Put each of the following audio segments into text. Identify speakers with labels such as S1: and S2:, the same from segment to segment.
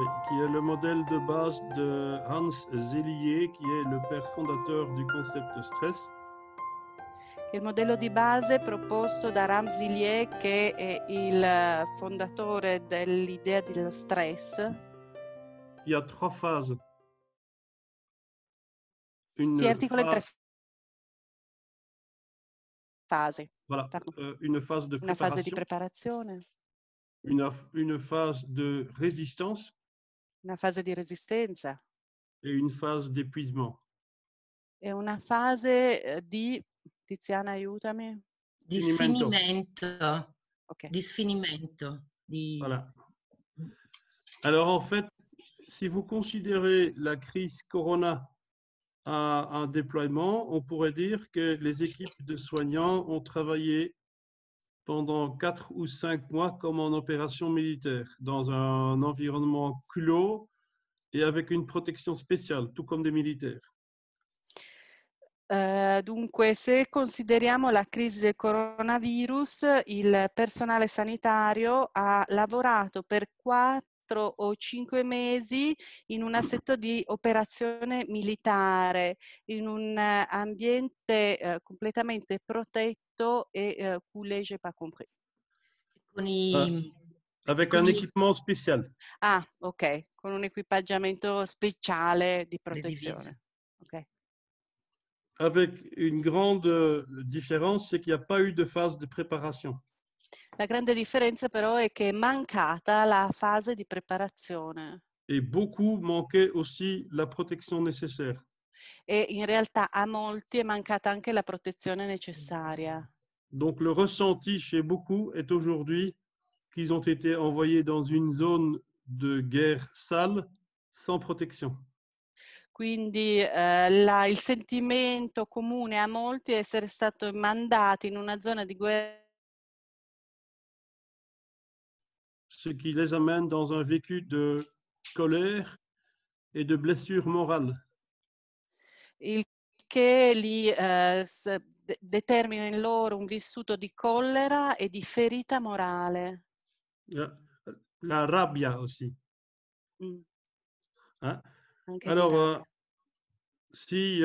S1: Oui, qui est le modèle de base de Hans Selye, qui est le père fondateur du concept stress.
S2: Che è il modello di base proposto da Ram Zillier, che è il fondatore dell'idea dello stress.
S1: Il y a trois phases.
S2: Si articola in tre fasi.
S1: Voilà, une phase de
S2: Una fase di
S1: préparation,
S2: preparazione,
S1: une phase de résistance
S2: una fase di resistenza
S1: et une phase d'épuisement.
S2: e una fase di, Tiziana, aiutami.
S3: Di
S1: Finimento.
S3: sfinimento.
S2: Ok.
S3: Di sfinimento.
S1: Voilà. Alors en fait, si vous considérez la crise Corona à un déploiement, on pourrait dire que les équipes de soignants ont travaillé pendant 4 ou 5 mois comme en opération militaire, dans un environnement clos et avec une protection spéciale, tout comme des militaires.
S2: Dunque, se consideriamo la crisi del coronavirus, il personale sanitario ha lavorato per 4 o 5 mesi in un assetto di operazione militare, in un ambiente completamente protetto et où léger pas compris.
S3: Con i,
S1: Avec
S3: con
S1: un
S3: i-
S1: équipement spécial.
S2: Ah, ok, con un equipaggiamento speciale di
S3: le divise.
S2: protezione. Ok.
S1: Avec une grande différence, c'est qu'il n'y a pas eu de phase de préparation.
S2: La grande differenza però è che è mancata la fase di preparazione
S1: Et beaucoup manquaient aussi la protection nécessaire.
S2: e in realtà a molti è mancata anche la protezione necessaria.
S1: Donc le ressenti chez beaucoup est aujourd'hui qu'ils ont été envoyés dans une zone de guerre sale sans protection.
S2: Quindi il sentimento comune a molti è essere stato mandati in una zona di guerra,
S1: Ce qui les amène dans un vécu de colère et de blessure morale.
S2: il che li determina in loro un vissuto di collera e di ferita morale.
S1: La rabbia aussi.
S2: Mm.
S1: Hein?
S2: Anche di
S1: Alors,
S2: rabbia.
S1: si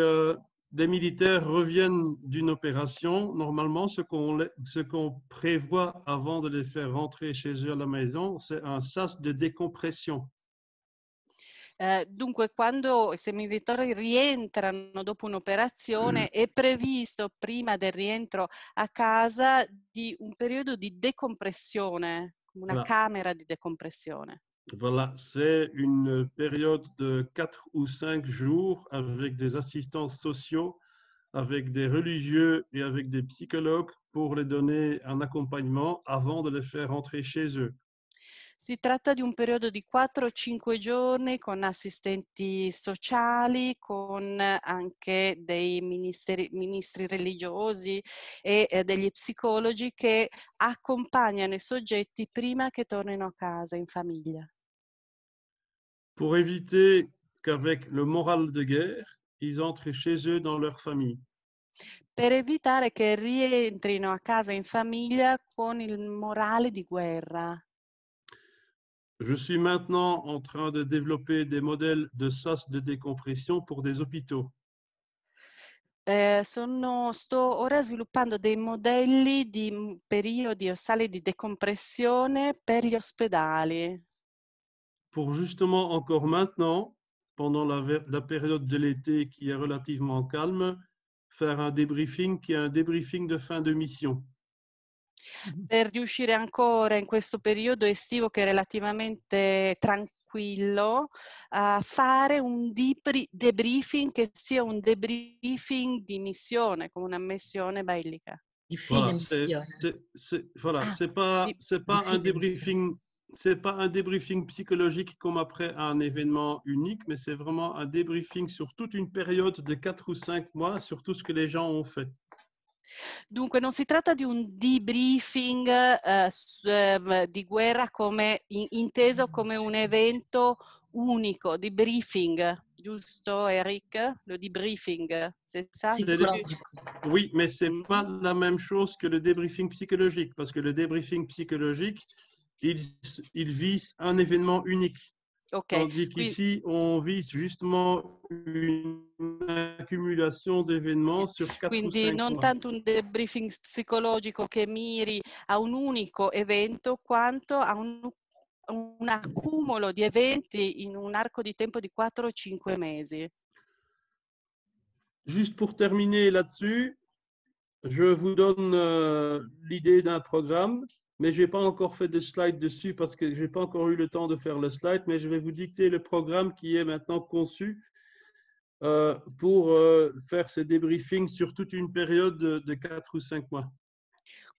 S1: des militaires reviennent d'une opération, normalement, ce qu'on prévoit avant de les faire rentrer chez eux à la maison, c'est un sas de décompression.
S2: Dunque, quando i semidirettori rientrano dopo un'operazione, è previsto prima del rientro a casa di un periodo di decompressione, una camera di decompressione.
S1: Voilà, c'est une période de 4 ou 5 jours avec des assistants sociaux, avec des religieux et avec des psychologues pour les donner un accompagnement avant de les faire rentrer chez eux.
S2: Si tratta di un periodo di 4 o 5 giorni con assistenti sociali, con anche dei ministri religiosi e degli psicologi che accompagnano i soggetti prima che tornino a casa in famiglia.
S1: Pour éviter qu'avec le moral de guerre, ils entrent chez eux dans leur famille.
S2: Per evitare che rientrino a casa in famiglia con il morale di guerra.
S1: Je suis maintenant en train de développer des modèles de sas de décompression pour des hôpitaux.
S2: Sto ora sviluppando dei modelli di periodi o sale di decompressione per gli ospedali.
S1: Pour justement encore maintenant, pendant la période de l'été qui est relativement calme, faire un débriefing qui est un débriefing de fin de mission.
S2: Per riuscire ancora in questo periodo estivo che è relativamente tranquillo a fare un debriefing che sia un debriefing di missione, come una missione bellica.
S3: Di fine missione.
S1: C'est pas un débriefing. C'est pas un débriefing psychologique comme après un événement unique, mais c'est vraiment un débriefing sur toute une période de 4 ou 5 mois sur tout ce que les gens ont fait.
S2: Dunque non si tratta di un debriefing di guerra come inteso come un evento unico, debriefing, giusto Eric? Le debriefing, c'est ça?
S1: Oui, mais c'est pas la même chose que le débriefing psychologique, parce que le débriefing psychologique, il vise un événement unique.
S2: Ok,
S1: Tandis qu'ici, on vise justement une accumulation d'événements sur 4 ou
S2: quindi
S1: 5
S2: non
S1: mois.
S2: tanto un debriefing psicologico che miri a un unico evento, quanto a un accumulo di eventi in un arco di tempo di 4 o 5 mesi.
S1: Juste pour terminer là-dessus, je vous donne l'idée d'un programme, mais je n'ai pas encore fait de slide dessus parce que je n'ai pas encore eu le temps de faire le slide, mais je vais vous dicter le programme qui est maintenant conçu pour faire ce débriefing sur toute une période de 4 ou 5 mois.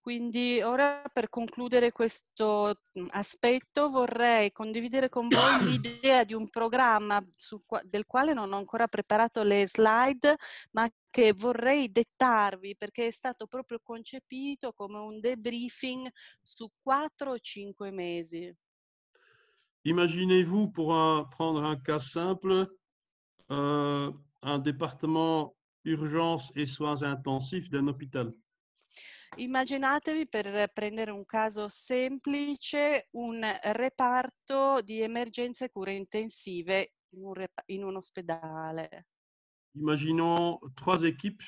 S2: Quindi ora per concludere questo aspetto vorrei condividere con voi l'idea di un programma del quale non ho ancora preparato le slide, ma che vorrei dettarvi perché è stato proprio concepito come un debriefing su 4 o 5 mesi.
S1: Imaginez-vous, pour prendre un cas simple, un département urgence et soins intensifs d'un hôpital.
S2: Immaginatevi, per prendere un caso semplice, un reparto di emergenze e cure intensive in un ospedale.
S1: Imaginons 3 équipes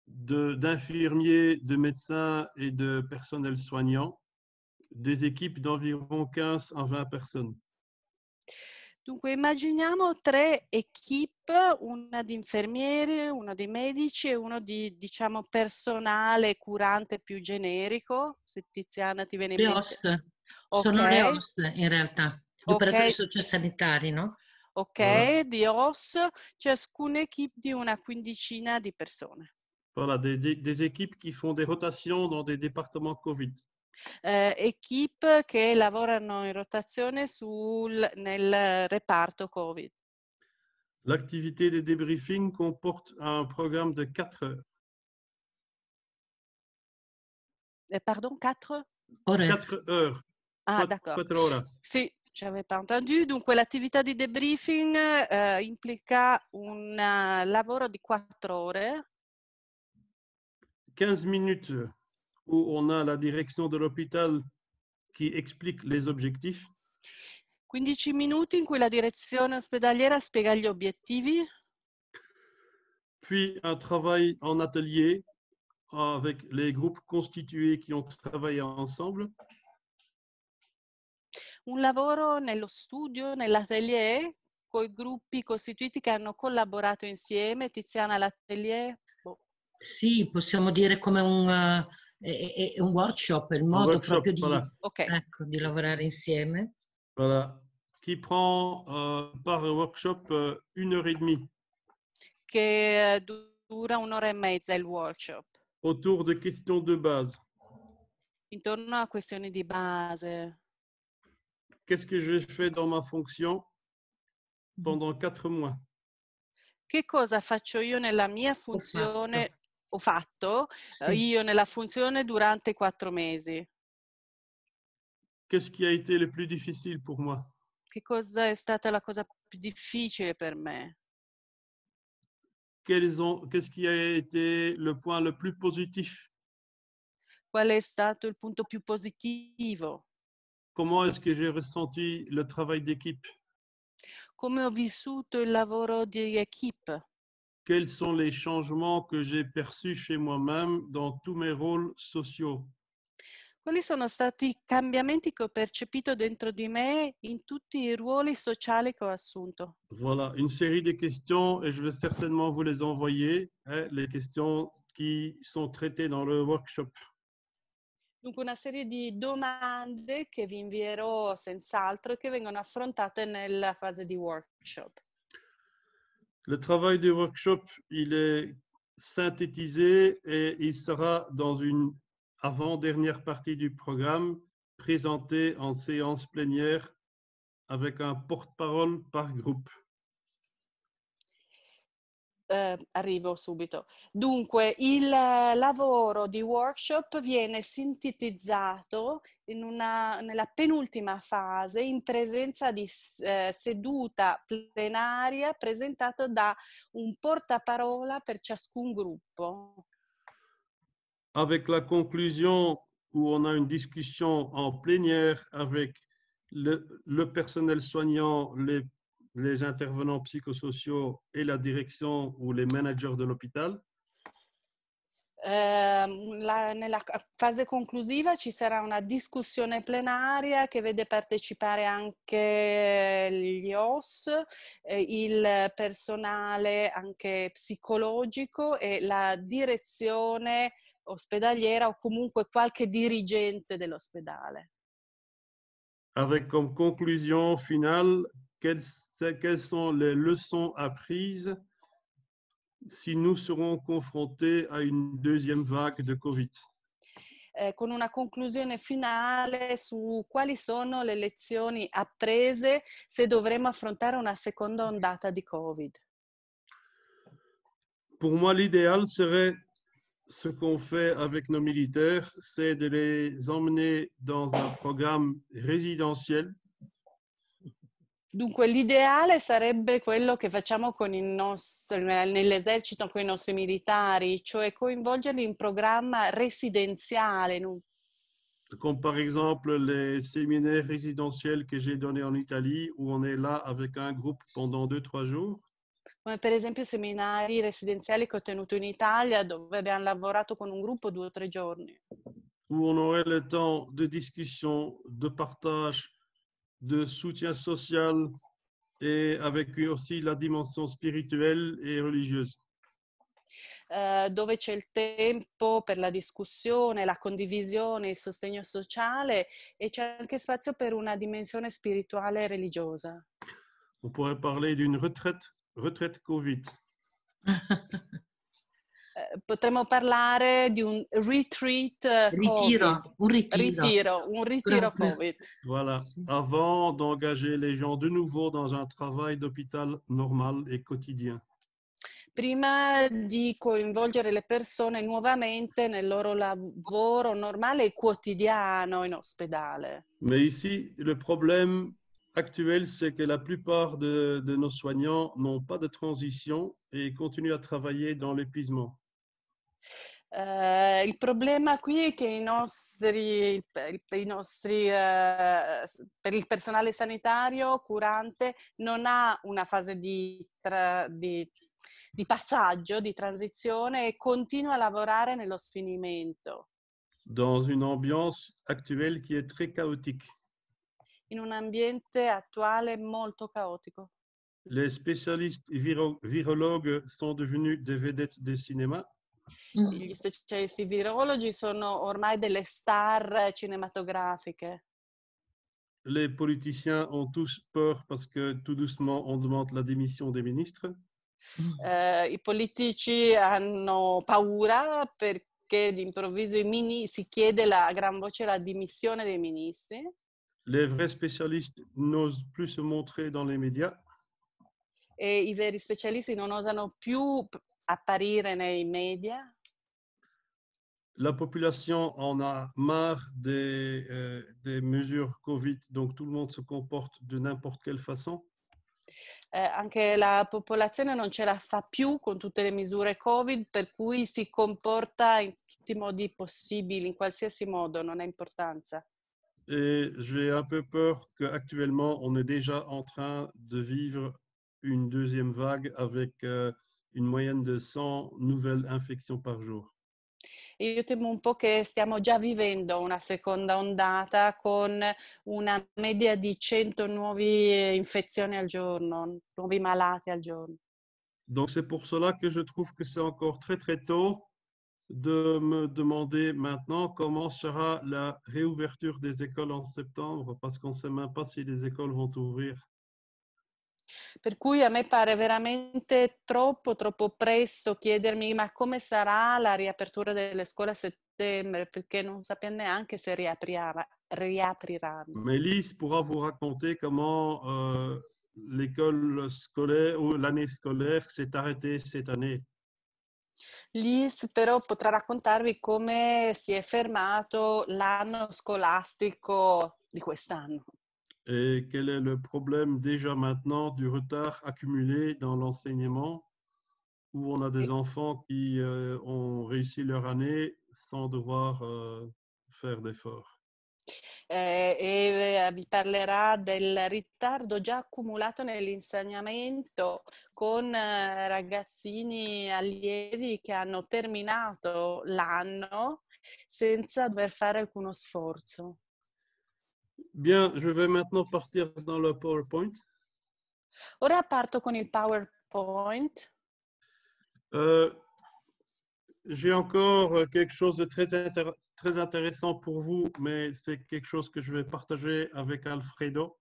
S1: d'infirmiers, de médecins et de personnel soignant, des équipes d'environ 15 à 20 personnes.
S2: Dunque immaginiamo 3 equip, una di infermieri, una di medici e uno di, diciamo, personale curante più generico. Se Tiziana ti viene in
S3: Le
S2: mente.
S3: host, sono le
S2: Ok,
S3: host in realtà, gli operatori sociosanitari, no?
S2: ok,
S1: Voilà.
S2: di OS, ciascuna equip di una quindicina di persone.
S1: Voilà, des équipes qui font des rotations dans des départements Covid.
S2: Equip che lavorano in rotazione nel reparto Covid.
S1: L'activité de débriefing comporte un programme de 4 heures.
S2: Pardon, 4?
S1: 4 heures.
S2: Ah, d'accord.
S1: 4 horas.
S2: Sì, je n'avais pas entendu. Dunque l'attività di debriefing implica un lavoro di 4 ore.
S1: 15 minutes où on a la direction de l'hôpital qui explique les objectifs.
S2: 15 minuti in cui la direzione ospedaliera spiega gli obiettivi.
S1: Puis un travail en atelier avec les groupes constitués qui ont travaillé ensemble.
S2: Un lavoro nello studio, nell'atelier, con i gruppi costituiti che hanno collaborato insieme. Tiziana, l'atelier?
S3: Sì, possiamo dire come un workshop, il modo
S1: Workshop,
S3: proprio di,
S1: voilà.
S2: Okay.
S3: ecco, di lavorare insieme.
S1: Voilà. Qui prend par workshop 1 heure et demie.
S2: Che dura 1 ora e mezza il workshop.
S1: Autour de questions de base.
S2: Intorno a questioni di base.
S1: Qu'est-ce que j'ai fait dans ma fonction pendant 4 mois?
S2: Che cosa faccio io nella mia funzione, ho fatto
S3: Sì.
S2: io nella funzione durante 4 mesi?
S1: Qu'est-ce qui a été le plus difficile pour moi?
S2: Che cosa è stata la cosa più difficile per me?
S1: Qu'est-ce qui a été le point le plus positif?
S2: Qual è stato il punto più positivo?
S1: Comment est-ce que j'ai ressenti le travail d'équipe?
S2: Come ho vissuto il lavoro di equipe?
S1: Quels sont les changements que j'ai perçus chez moi-même dans tous mes rôles sociaux?
S2: Quali sono stati i cambiamenti che ho percepito dentro di me in tutti i ruoli sociali che ho assunto?
S1: Voilà, une série de questions et je vais certainement vous les envoyer, les questions qui sont traitées dans le workshop.
S2: Dunque una serie di domande che vi invierò senz'altro e che vengono affrontate nella fase di workshop.
S1: Le travail du workshop, il est synthétisé et il sera dans une avant-dernière partie du programme présenté en séance plénière avec un porte-parole par groupe.
S2: Arrivo subito. Dunque, il lavoro di workshop viene sintetizzato nella penultima fase in presenza di seduta plenaria presentato da un portaparola per ciascun gruppo.
S1: Avec la conclusion où on a une discussion en plénière avec le personnel soignant, les intervenants psychosociaux et la direction ou les managers de l'hôpital.
S2: Nella fase conclusiva ci sarà una discussione plenaria che vede partecipare anche gli OS, il personale anche psicologico e la direzione ospedaliera o comunque qualche dirigente dell'ospedale.
S1: Avec comme conclusion finale, quelles sont les leçons apprises si nous serons confrontés à une deuxième vague de Covid?
S2: Con una conclusione finale su quali sono le lezioni apprese se dovremo affrontare una seconda ondata di Covid.
S1: Pour moi, l'idéal serait ce qu'on fait avec nos militaires, c'est de les emmener dans un programme résidentiel.
S2: Dunque l'ideale sarebbe quello che facciamo con nell'esercito con i nostri militari, cioè coinvolgerli in programma residenziale,
S1: Comme par exemple les séminaires résidentiels que j'ai donnés en Italie, où on est là avec un groupe pendant 2-3 jours.
S2: come per esempio i seminari residenziali che ho tenuto in Italia, dove abbiamo lavorato con un gruppo 2 o 3 giorni.
S1: Où on aurait le temps de discussion, de partage, de soutien social et avec aussi la dimension spirituelle et religieuse.
S2: Dove c'è il tempo per la discussione, la condivisione, il sostegno sociale e c'è anche spazio per una dimensione spirituale e religiosa.
S1: On pourrait parler d'une retraite Covid.
S2: Potremmo parlare di un retreat COVID. Un ritiro Covid.
S1: Voilà, avant d'engager les gens de nouveau dans un travail d'hôpital normal et quotidien.
S2: Prima di coinvolgere le persone nuovamente nel loro lavoro normale e quotidiano in ospedale.
S1: Mais ici, le problème actuel, c'est que la plupart de nos soignants n'ont pas de transition et continuent à travailler dans l'épuisement.
S2: Il problema qui è che per il personale sanitario curante non ha una fase di passaggio, di transizione e continua a lavorare nello sfinimento.
S1: Dans une ambiance actuelle qui est très chaotique.
S2: In un ambiente attuale molto caotico.
S1: Les spécialistes virologues sont devenus des vedettes des cinémas.
S2: Gli specialisti virologi sono ormai delle star cinematografiche.
S1: Les politiciens ont tous peur parce que tout doucement, on demande la démission des ministres.
S2: I politici hanno paura perché d'improvviso si chiede a gran voce la dimissione dei ministri.
S1: Les vrais spécialistes n'osent plus se montrer dans les médias.
S2: E i veri specialisti non osano più apparire nei media.
S1: La population en a marre des mesures Covid, donc tout le monde se comporte de n'importe quelle façon.
S2: Anche la popolazione non ce la fa più con tutte le misure Covid, per cui si comporta in tutti i modi possibili, in qualsiasi modo, non ha importanza.
S1: Et j'ai un peu peur qu'actuellement, on est déjà en train de vivre une deuxième vague avec une moyenne de 100 nouvelles infections par jour.
S2: Io temo un po' che stiamo già vivendo una seconda ondata con una media di 100 nuove infezioni al giorno, nuovi malati al giorno.
S1: Donc c'est pour cela que je trouve que c'est encore très très tôt de me demander maintenant comment sera la réouverture des écoles en septembre, parce qu'on ne sait même pas si les écoles vont ouvrir.
S2: Per cui a me pare veramente troppo presto chiedermi ma come sarà la riapertura delle scuole a settembre, perché non sappiamo neanche se riapriranno.
S1: Mais Lise pourra vous raconter comment l'école scolaire ou l'année scolaire s'est arrêtée cette année.
S2: Liz però potrà raccontarvi come si è fermato l'anno scolastico di quest'anno.
S1: Et quel est le problème déjà maintenant du retard accumulé dans l'enseignement, où on a des enfants qui ont réussi leur année sans devoir faire d'efforts.
S2: vi parlerà del ritardo già accumulato nell'insegnamento con ragazzini allievi che hanno terminato l'anno senza dover fare alcuno sforzo.
S1: Bien, je vais maintenant partir dans le PowerPoint.
S2: Ora parto con il PowerPoint.
S1: J'ai encore quelque chose de très intéressant pour vous, mais c'est quelque chose que je vais partager avec Alfredo.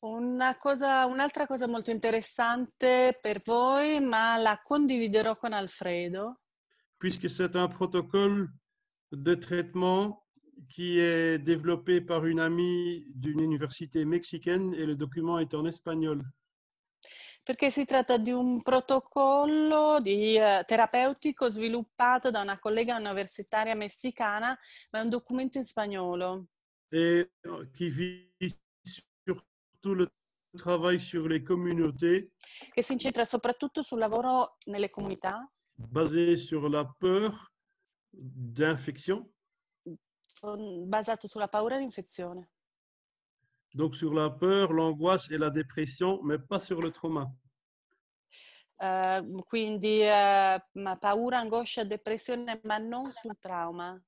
S2: Un'altra cosa molto interessante per voi, ma la condividerò con Alfredo.
S1: Puisque c'est un protocole de traitement qui est développé par une amie d'une université mexicaine et le document est en espagnol.
S2: Perché si tratta di un protocollo terapeutico sviluppato da una collega universitaria messicana, ma è un documento in spagnolo.
S1: Et qui vise surtout le travail sur les communautés.
S2: Che si incentra soprattutto sul lavoro nelle comunità.
S1: Basé sur la peur d'infection.
S2: Basato sulla paura di infezione.
S1: Donc sur la peur, l'angoisse et la dépression, mais pas sur le trauma.
S2: Quindi paura, angoscia, depressione, ma non sul trauma.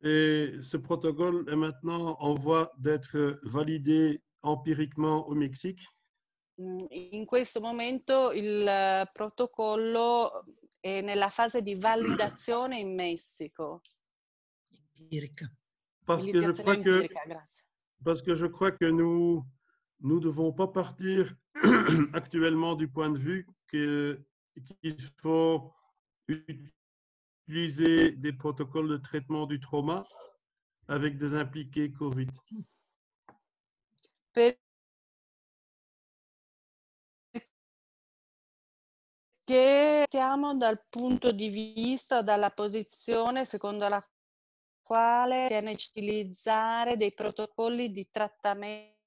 S1: Et ce protocole est maintenant en voie d'être validé empiriquement au Mexique.
S2: In questo momento il protocollo è nella fase di validazione in Messico.
S3: Empirica.
S1: Parce que je crois que nous ne devons pas partir actuellement du point de vue qu'il faut utiliser des protocoles de traitement du trauma avec des impliqués Covid.
S2: Perché partiamo dal punto di vista, dalla posizione secondo la quale si è necessario utilizzare dei protocolli di trattamento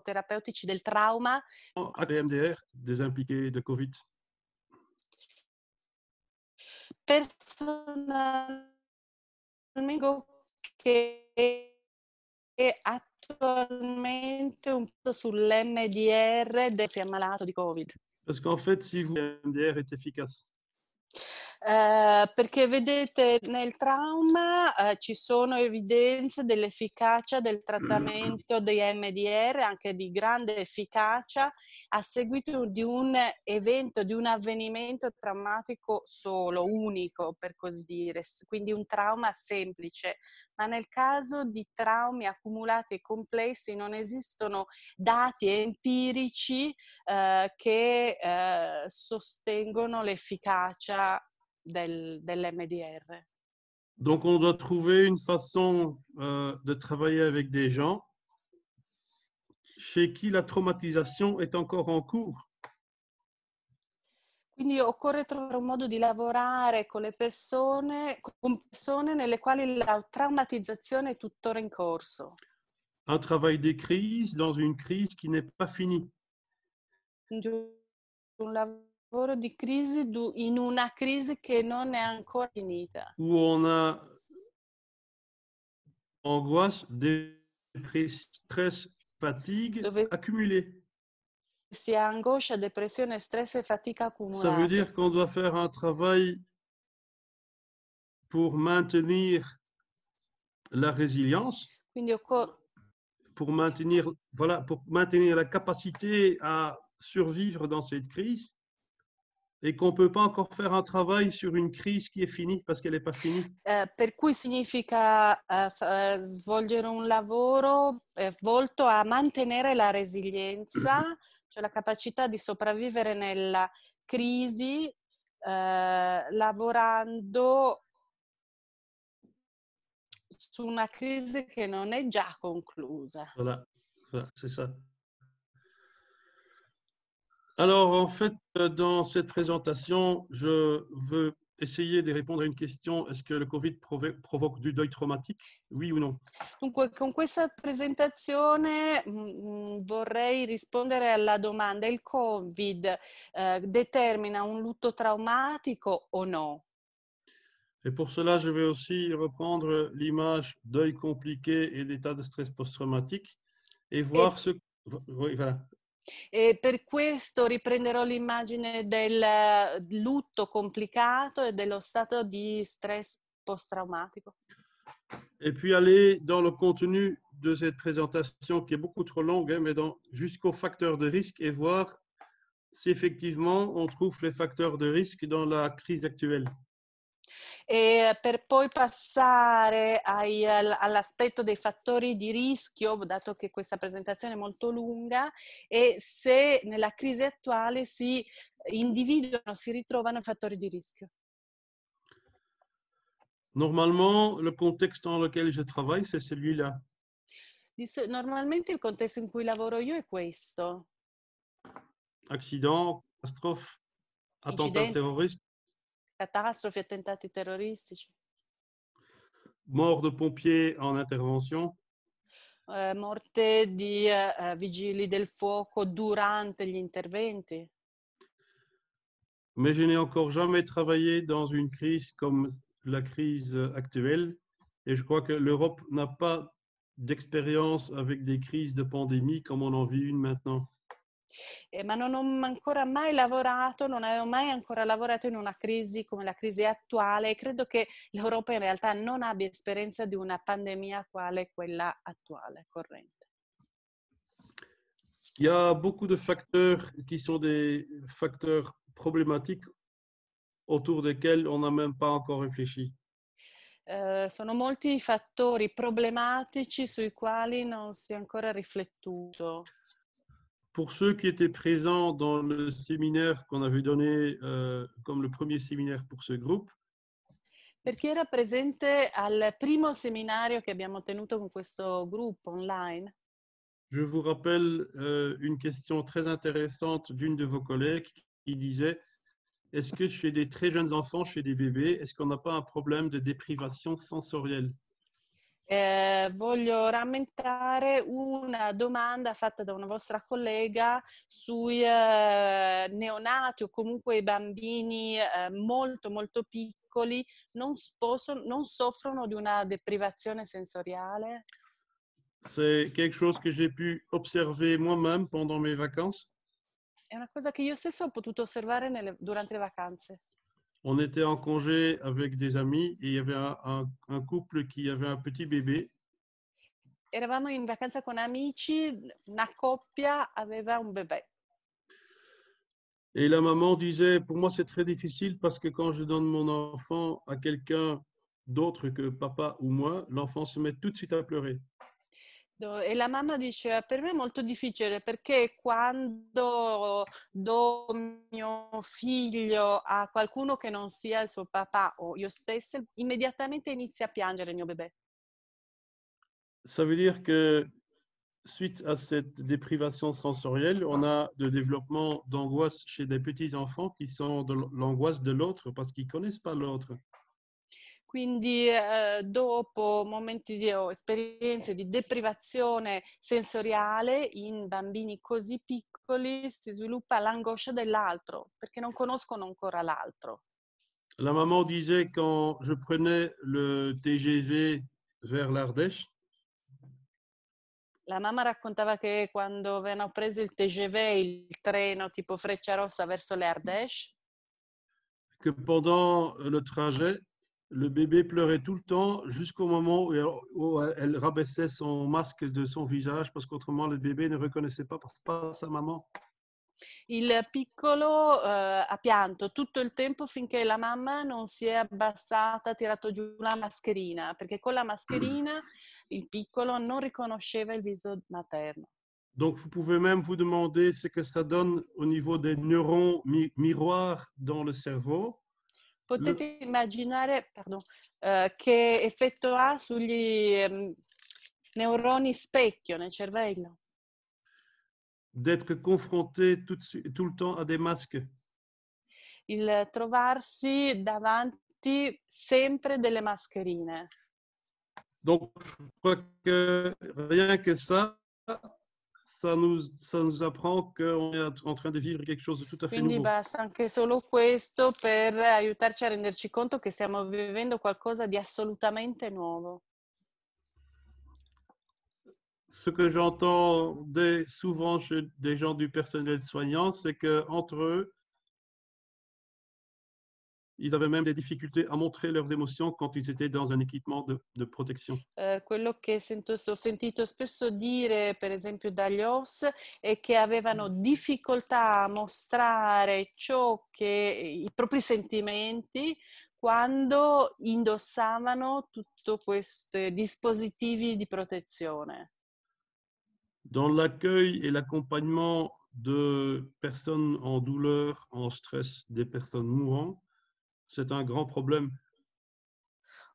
S2: terapeutici del trauma.
S1: EMDR, des impliqués de Covid.
S2: Personalmente che attualmente un po' sull'MDR si è ammalato di Covid.
S1: Parce qu'en fait, si vous MDR est efficace.
S2: Perché vedete nel trauma ci sono evidenze dell'efficacia del trattamento dei MDR, anche di grande efficacia, a seguito di un evento, di un avvenimento traumatico solo, unico per così dire, quindi un trauma semplice. Ma nel caso di traumi accumulati e complessi non esistono dati empirici che sostengono l'efficacia dell'MDR.
S1: Donc, on doit trouver une façon de travailler avec des gens chez qui la traumatisation est encore en cours.
S2: Quindi occorre trovare un modo di lavorare con persone nelle quali la traumatizzazione è tuttora in corso.
S1: Un travail des crises dans une crise qui n'est pas finie.
S2: Un lavoro di crisi in una crisi che non è ancora finita.
S1: Où on a angoisse, dépression, stress, fatigue accumulée.
S2: Si ha angoscia, depressione, stress e fatica accumulata.
S1: Ça veut dire qu'on doit faire un travail pour maintenir la résilience.
S2: Quindi
S1: pour maintenir la capacité à survivre dans cette crise et qu'on ne peut pas encore faire un travail sur une crise qui est finie parce qu'elle n'est pas finie.
S2: Per cui significa svolgere un lavoro volto a mantenere la resilienza, cioè la capacità di sopravvivere nella crisi, lavorando su una crisi che non è già conclusa.
S1: Voilà, c'est ça. Alors, en fait, dans cette présentation, je veux essayer de répondre à une question, est-ce que le Covid provoque du deuil traumatique? Oui ou non?
S2: Dunque, con questa presentazione vorrei rispondere alla domanda: il Covid determina un lutto traumatico o no?
S1: Et pour cela, je vais aussi reprendre l'image deuil compliqué et d'état de stress post-traumatique et voir ce... Oui, voilà.
S2: E per questo riprenderò l'immagine del lutto complicato e dello stato di stress post-traumatico.
S1: Et puis aller dans le contenu de cette présentation qui est beaucoup trop longue, hein, mais jusqu'aux facteurs de risque et voir si effectivement on trouve les facteurs de risque dans la crise actuelle.
S2: E per poi passare all'aspetto dei fattori di rischio, dato che questa presentazione è molto lunga, e se nella crisi attuale si individuano, si ritrovano i fattori di rischio.
S1: Normalement, le contexte dans lequel je travaille, c'est celui-là.
S2: Normalmente il contesto in cui lavoro io è questo.
S1: Accident, catastrophe, attentat
S2: Incidenti,
S1: terroriste,
S2: catastrofi, attentati terroristici,
S1: mort de pompiers en intervention,
S2: morte di vigili del fuoco durante gli interventi.
S1: mais je n'ai encore jamais travaillé dans une crise comme la crise actuelle et je crois que l'Europe n'a pas d'expérience avec des crises de pandémie comme on en vit une maintenant.
S2: Ma non ho ancora mai lavorato, non avevo mai ancora lavorato in una crisi come la crisi attuale e credo che l'Europa in realtà non abbia esperienza di una pandemia quale quella attuale, corrente.
S1: Il y a beaucoup de facteurs qui sont des facteurs problématiques autour desquels on n'a même pas encore réfléchi.
S2: Sono molti i fattori problematici sui quali non si è ancora riflettuto.
S1: Pour ceux qui étaient présents dans le séminaire qu'on avait donné comme le premier séminaire pour ce groupe,
S2: Per chi era presente al primo seminario che abbiamo tenuto con questo gruppo online,
S1: je vous rappelle une question très intéressante d'une de vos collègues qui disait « Est-ce que chez des très jeunes enfants, chez des bébés, est-ce qu'on n'a pas un problème de déprivation sensorielle ?»
S2: voglio rammentare una domanda fatta da una vostra collega sui neonati o comunque i bambini molto molto piccoli non soffrono di una deprivazione sensoriale?
S1: C'est quelque chose que j'ai pu observer moi-même pendant mes vacances.
S2: È una cosa che io stesso ho potuto osservare durante le vacanze.
S1: On était en congé avec des amis et il y avait un couple qui avait un petit bébé.
S2: Eravamo in vacanza con amici, una coppia aveva un bebè.
S1: Et la maman disait, pour moi c'est très difficile parce que quand je donne mon enfant à quelqu'un d'autre que papa ou moi, l'enfant se met tout de suite à pleurer.
S2: E la mamma diceva, per me è molto difficile perché quando do mio figlio a qualcuno che non sia il suo papà o io stessa, immediatamente inizia a piangere il mio bebè.
S1: Ça veut dire que suite à cette déprivation sensorielle, on a de développement d'angoisse chez des petits enfants qui sont de l'angoisse de l'autre parce qu'ils ne connaissent pas l'autre.
S2: Quindi dopo momenti o esperienze di deprivazione sensoriale in bambini così piccoli si sviluppa l'angoscia dell'altro perché non conoscono ancora l'altro.
S1: La maman disait quand je prenais le TGV vers l'Ardèche,
S2: La mamma raccontava che quando avevano preso il TGV, il treno tipo Frecciarossa verso le Ardèche,
S1: que pendant le trajet, le bébé pleurait tout le temps jusqu'au moment où elle rabaissait son masque de son visage parce qu'autrement le bébé ne reconnaissait pas sa maman.
S2: il piccolo ha pianto tutto il tempo finché la mamma non si è abbassata, ha tirato giù la mascherina, perché con la mascherina il piccolo non riconosceva il viso materno.
S1: Donc, vous pouvez même vous demander ce que ça donne au niveau des neurones miroirs dans le cerveau.
S2: Potete immaginare che effetto ha sugli neuroni specchio nel cervello?
S1: D'être confronté tout le temps à des masques.
S2: il trovarsi davanti sempre delle mascherine.
S1: Donc, je crois que rien que ça nous apprend qu'on est en train de vivre quelque chose de tout à fait
S2: Quindi
S1: nouveau.
S2: basta anche solo questo per aiutarci a renderci conto che stiamo vivendo qualcosa di assolutamente nuovo.
S1: Ce que j'entends souvent chez des gens du personnel soignant, c'est qu'entre eux, ils avaient même des difficultés à montrer leurs émotions quand ils étaient dans un équipement de protection.
S2: Quello che ho sentito spesso dire, per esempio dagli OS, è che avevano difficoltà a mostrare i propri sentimenti quando indossavano tutti questi dispositivi di protezione.
S1: Dans l'accueil et l'accompagnement de personnes en douleur, en stress, des personnes mourantes, c'est un grand problème.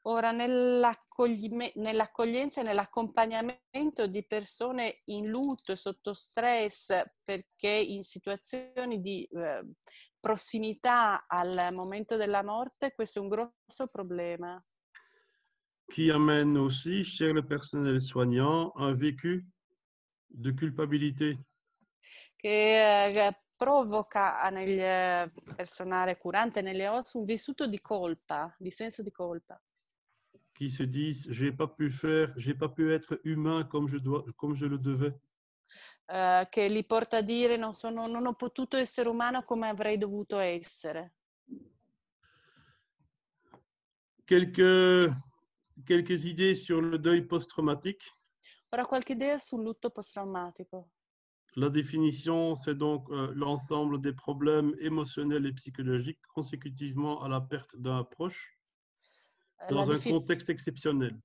S2: Ora, nell'accoglienza e nell'accompagnamento di persone in lutto e sotto stress, perché in situazioni di prossimità al momento della morte, questo è un grosso problema.
S1: Qui amène aussi chez le personnel soignant un vécu de culpabilité.
S2: Che provoca nel personale curante, nelle OS, un vissuto di colpa, di senso di colpa.
S1: Qui se disent j'ai pas pu être humain comme je le devais.
S2: Che li porta a dire non ho potuto essere umano come avrei dovuto essere.
S1: Quelques idées sur le deuil post-traumatique.
S2: Ora qualche idea sul lutto post-traumatico.
S1: La définition, c'est donc l'ensemble des problèmes émotionnels et psychologiques consécutivement à la perte d'un proche dans un contexte exceptionnel.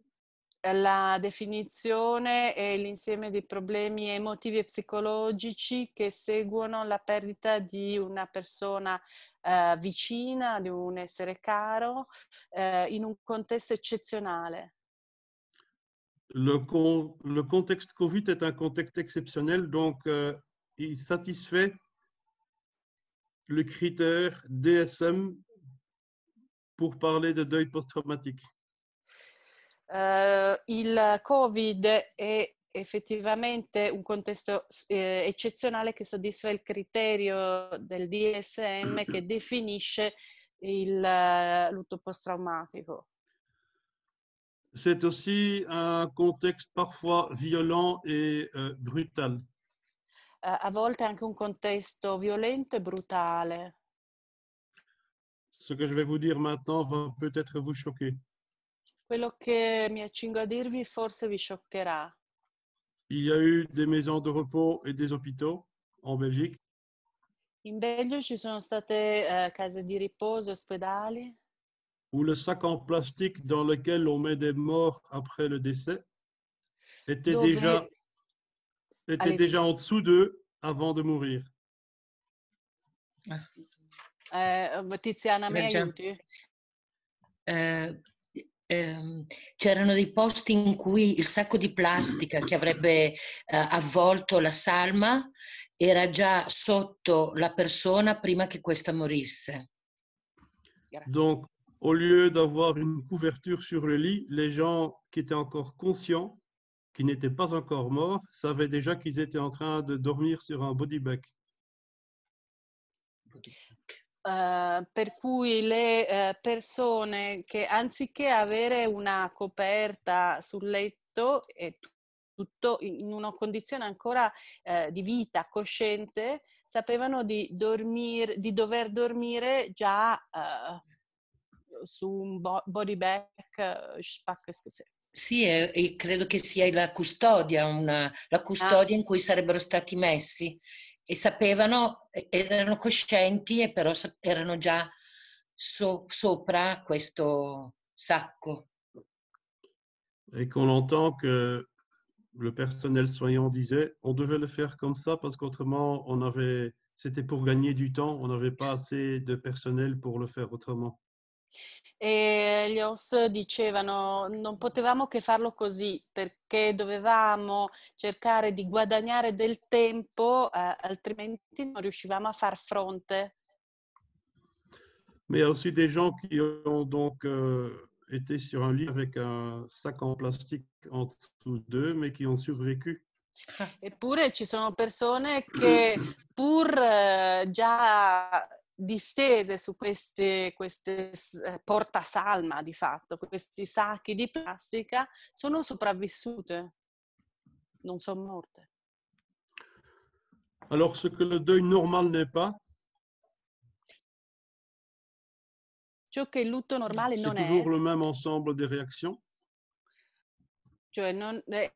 S2: La definizione è l'insieme di problemi emotivi e psicologici che seguono la perdita di una persona vicina, di un essere caro, in un contesto eccezionale.
S1: Le contexte Covid est un contexte exceptionnel, donc il satisfait le critère DSM pour parler de deuil post-traumatique.
S2: Il Covid è effettivamente un contesto eccezionale che soddisfa il criterio del DSM che definisce il lutto post-traumatico.
S1: C'est aussi un contexte parfois violent et brutal.
S2: A volte anche un contesto violento e brutale.
S1: Ce que je vais vous dire maintenant va peut-être vous choquer.
S2: Quello che mi accingo a dirvi forse vi scioccherà.
S1: Il y a eu des maisons de repos et des hôpitaux en Belgique.
S2: In Belgio ci sono state case di riposo, ospedali,
S1: Où le sac en plastique dans lequel on met des morts après le décès était
S2: dove
S1: déjà en dessous d'eux avant de mourir.
S2: Tiziana, mi aiuti?
S3: C'erano dei posti in cui il sacco di plastica che avrebbe avvolto la salma era già sotto la persona prima che questa morisse.
S1: Donc, au lieu d'avoir une couverture sur le lit, les gens qui étaient encore conscients, qui n'étaient pas encore morts, savaient déjà qu'ils étaient en train de dormir sur un body bag.
S2: Per cui le persone che anziché avere una coperta sul letto e tutto in una condizione ancora di vita cosciente, sapevano di dover dormire già su un body bag,
S3: Sì, e credo che sia la custodia, la custodia in cui sarebbero stati messi. E sapevano, erano coscienti e però erano già sopra questo sacco.
S1: Et qu'on entend que le personnel soignant disait on devait le faire comme ça parce qu'autrement c'était pour gagner du temps, on n'avait pas assez de personnel pour le faire autrement.
S2: E gli OS dicevano non potevamo che farlo così perché dovevamo cercare di guadagnare del tempo, altrimenti non riuscivamo a far fronte.
S1: Mais il y a aussi des gens qui ont donc été sur un lit avec un sac en plastique entre d'eux, mais qui ont survécu.
S2: Eppure ci sono persone che pur già distese su queste portasalma di fatto, questi sacchi di plastica, sono sopravvissute, non sono morte.
S1: Alors, ce que le deuil normal n'est pas,
S2: Ciò che il lutto normale
S1: c'est
S2: non
S1: toujours
S2: è,
S1: le même ensemble des réactions.
S2: cioè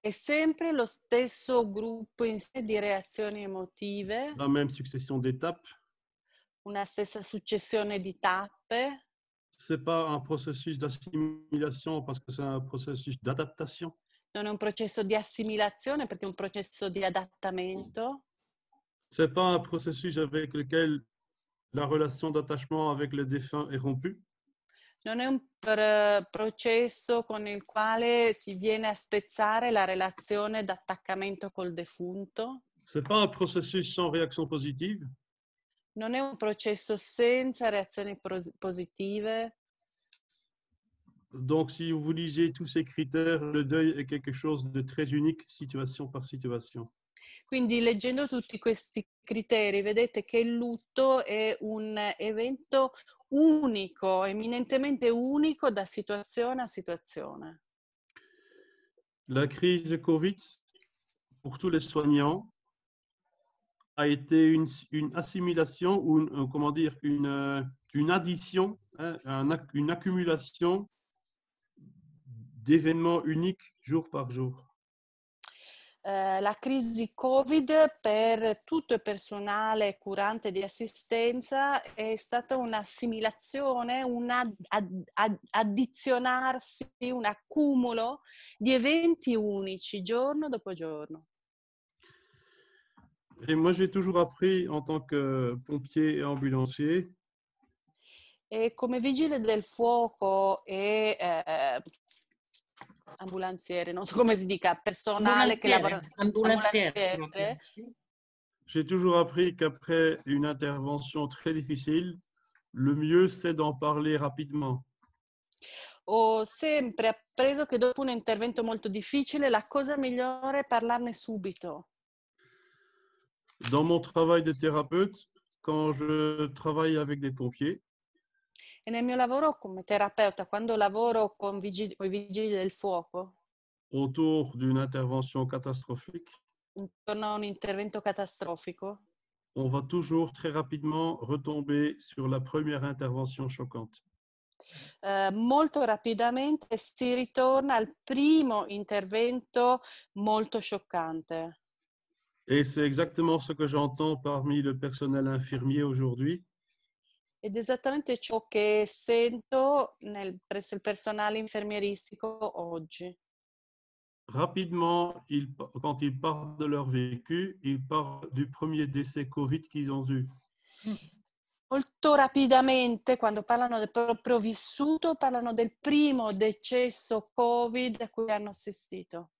S2: è sempre lo stesso gruppo in sé di reazioni emotive,
S1: La même succession d'étapes.
S2: una stessa successione di tappe.
S1: C'est pas un processus d'assimilation parce que c'est un processus d'adaptation.
S2: Non è un processo di assimilazione perché è un processo di adattamento.
S1: C'est pas un processus avec lequel la relation d'attachement avec le défunt est rompue.
S2: Non è un processo con il quale si viene a spezzare la relazione d'attaccamento col defunto.
S1: C'est pas un processus sans réaction positive.
S2: Non è un processo senza reazioni positive.
S1: Donc, si vous lisez tous ces critères, le deuil est quelque chose de très unique, situation par situation.
S2: Quindi leggendo tutti questi criteri vedete che il lutto è un evento unico, eminentemente unico da situazione a situazione.
S1: La crise Covid, pour tous les soignants, a été une assimilation ou comment dire, une addition, hein, une accumulation d'événements uniques jour par jour.
S2: La crisi Covid per tutto il personale curante di assistenza è stata un'assimilazione, un addizionarsi, un accumulo di eventi unici giorno dopo giorno.
S1: Et moi, j'ai toujours appris en tant que pompier et ambulancier
S2: E come vigile del fuoco e ambulanziere, non so come si dica, personale che lavora, ambulanciere,
S1: j'ai toujours appris qu'après une intervention très difficile, le mieux c'est d'en parler rapidement.
S2: ho sempre appreso che dopo un intervento molto difficile la cosa migliore è parlarne subito.
S1: Dans mon travail de thérapeute, quand je travaille avec des pompiers,
S2: E nel mio lavoro come terapeuta, quando lavoro con i vigili del fuoco,
S1: autour d'une intervention catastrophique,
S2: intorno a un intervento catastrofico,
S1: on va toujours très rapidement retomber sur la première intervention choquante.
S2: molto rapidamente si ritorna al primo intervento molto scioccante.
S1: Et c'est exactement ce que j'entends parmi le personnel infirmier aujourd'hui.
S2: Ed è esattamente ciò che sento presso il personale infermieristico oggi.
S1: Rapidement, quand ils parlent de leur vécu, ils parlent du premier décès Covid qu'ils ont eu.
S2: Molto rapidamente, quando parlano del proprio vissuto, parlano del primo decesso Covid a cui hanno assistito.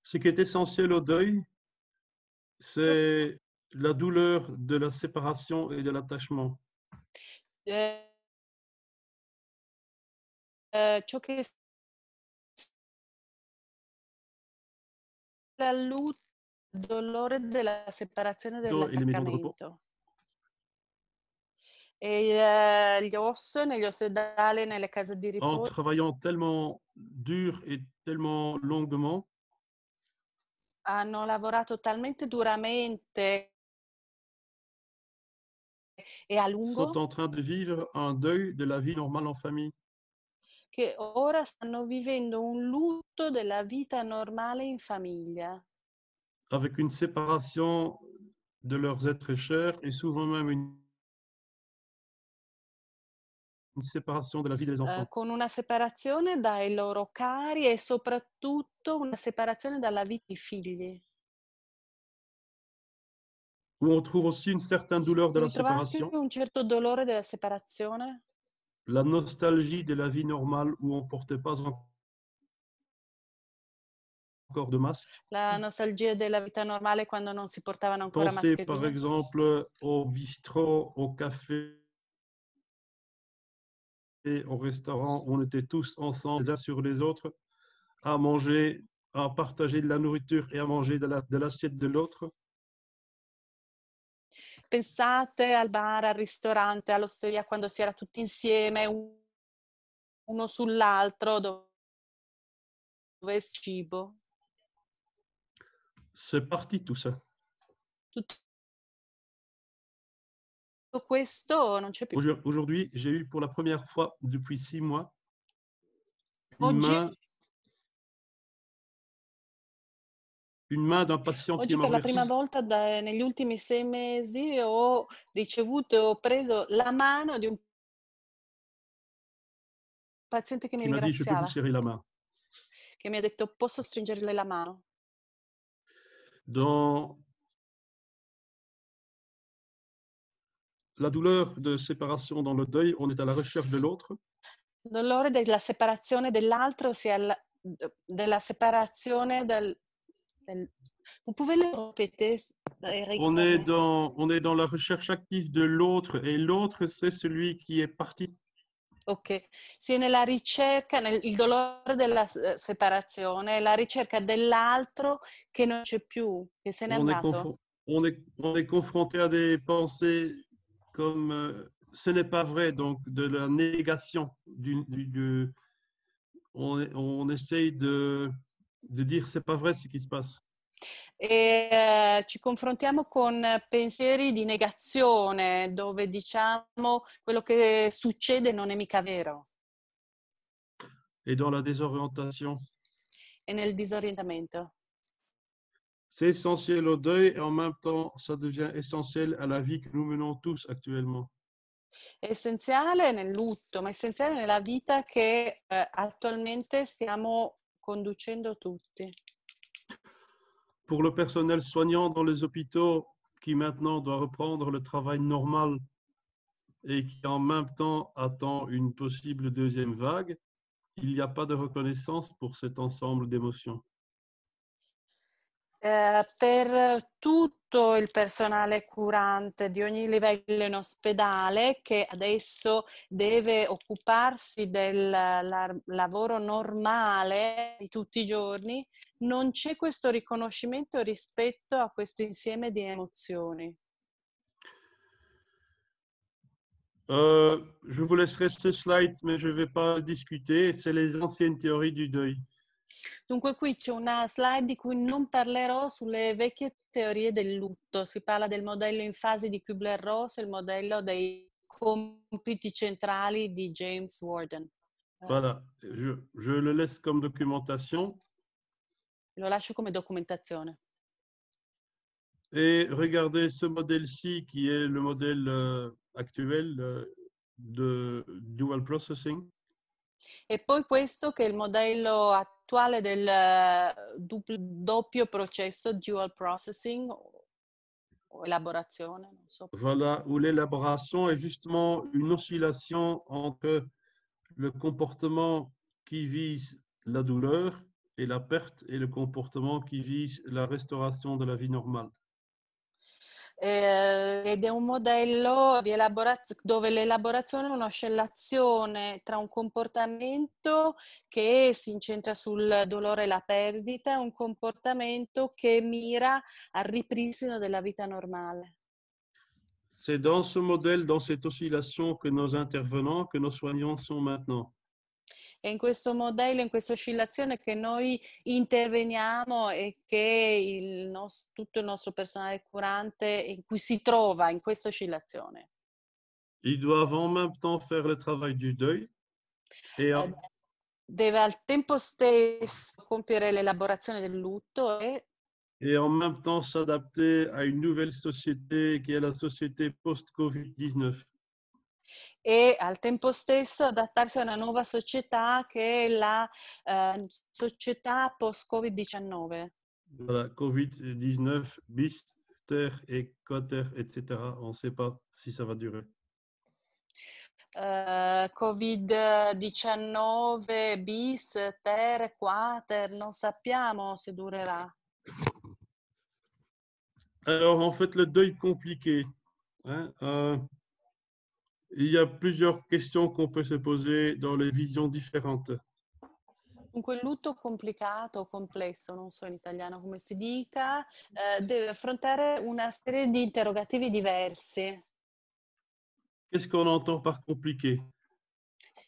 S1: Ce qui est essentiel au deuil, c'est la douleur de la séparation et de l'attachement.
S2: Ciò che la lutto, il dolore della separazione
S1: Et les maisons de repos.
S2: dell'attaccamento. E gli OSS, negli ospedali, nelle case di
S1: En
S2: riposo,
S1: travaillant tellement dur et tellement longuement,
S2: hanno lavorato talmente duramente e a lungo
S1: sont en train de vivre un deuil de la vie normale en famille.
S2: che ora stanno vivendo un lutto della vita normale in famiglia,
S1: Avec une séparation de leurs êtres chers et souvent même une séparation de la vie des enfants.
S2: con una separazione dai loro cari e soprattutto una separazione dalla vita dei figli.
S1: Où on trouve aussi une certaine douleur de
S2: Si
S1: la
S2: ritrova anche
S1: séparation,
S2: un certo dolore della separazione,
S1: la nostalgie de la vie normale où on ne portait pas encore de masque.
S2: la nostalgia della vita normale quando non si portavano ancora
S1: Pensez par
S2: mascherine.
S1: exemple au bistrot, au café, au restaurant, on était tous ensemble, les uns sur les autres, à manger, à partager de la nourriture et à manger de l'assiette de l'autre.
S2: Pensate al bar, al ristorante, all'osteria, quando si era tutti insieme, uno sull'altro, dove è cibo.
S1: C'est parti tout ça.
S2: Tutto questo non c'è più.
S1: Aujourd'hui, j'ai eu pour la première fois depuis 6 mois
S2: Oggi
S1: une main d'un patient qui
S2: Oggi
S1: m'a
S2: per la
S1: remercié.
S2: prima volta negli ultimi 6 mesi ho preso la mano di un paziente che mi
S1: Qui m'a dit, je peux vous
S2: ringraziava,
S1: serrer la main.
S2: che mi ha detto: "Posso stringerle la mano?"
S1: Dans la douleur de séparation, dans le deuil, on est à la recherche de l'autre.
S2: Dolore della separazione dell'altro, della separazione Vous pouvez le répéter, Eric?
S1: On est dans la recherche active de l'autre et l'autre, c'est celui qui est parti.
S2: Ok, sì, nella ricerca, il dolore della separazione, la ricerca dell'altro che non c'è più, che se n'è
S1: On est,
S2: andato.
S1: on est confronté à des pensées comme ce n'est pas vrai, donc de la négation. On essaye de dire c'est pas vrai ce qui se passe.
S2: E ci confrontiamo con pensieri di negazione, dove diciamo quello che succede non è mica vero,
S1: Et dans la désorientation,
S2: e nel disorientamento.
S1: c'est essentiel au deuil et en même temps, ça devient essentiel à la vie que nous menons tous actuellement.
S2: È essenziale nel lutto, ma è essenziale nella vita che attualmente stiamo conducendo tutti.
S1: Pour le personnel soignant dans les hôpitaux qui maintenant doit reprendre le travail normal et qui en même temps attend une possible deuxième vague, il n'y a pas de reconnaissance pour cet ensemble d'émotions.
S2: Per tutto il personale curante di ogni livello in ospedale, che adesso deve occuparsi del lavoro normale di tutti i giorni, non c'è questo riconoscimento rispetto a questo insieme di emozioni.
S1: Je vous laisserai ce slide, mais je ne vais pas discuter. C'est les anciennes théories du deuil.
S2: Dunque qui c'è una slide di cui non parlerò sulle vecchie teorie del lutto. Si parla del modello in fase di Kübler-Ross e il modello dei compiti centrali di James Warden.
S1: Voilà, je le laisse comme documentation.
S2: Lo lascio come documentazione.
S1: Et regardez ce modèle-ci qui est le modèle actuel de dual processing.
S2: E poi questo che è il modello attuale del doppio processo, dual processing o elaborazione, non so.
S1: Voilà, où l'élaboration est justement une oscillation entre le comportement qui vise la douleur et la perte et le comportement qui vise la restauration de la vie normale.
S2: Ed è un modello di dove l'elaborazione è un'oscillazione tra un comportamento che si incentra sul dolore e la perdita e un comportamento che mira al ripristino della vita normale.
S1: C'est dans ce modèle, dans cette oscillation que nos intervenants, que nos soignants sont maintenant.
S2: È in questo modello, in questa oscillazione che noi interveniamo e che tutto il nostro personale curante in cui si trova in questa oscillazione.
S1: Ils doivent en même temps faire le travail du deuil et
S2: Deve al tempo stesso compiere l'elaborazione del lutto
S1: en même temps s'adapter à une nouvelle société qui est la société post-Covid-19.
S2: e al tempo stesso adattarsi a una nuova società che è la società post-Covid-19.
S1: Voilà, Covid-19, bis, ter et quater, etc. On ne sait pas si ça va durer.
S2: Covid-19 bis, ter, quater, non sappiamo se durerà.
S1: Alors, en fait, le deuil compliqué. Il y a plusieurs questions qu'on peut se poser dans les visions différentes.
S2: Dunque il lutto complicato o complesso, non so in italiano come si dica, deve affrontare una serie di interrogativi diversi.
S1: Qu'est-ce qu'on entend par compliqué?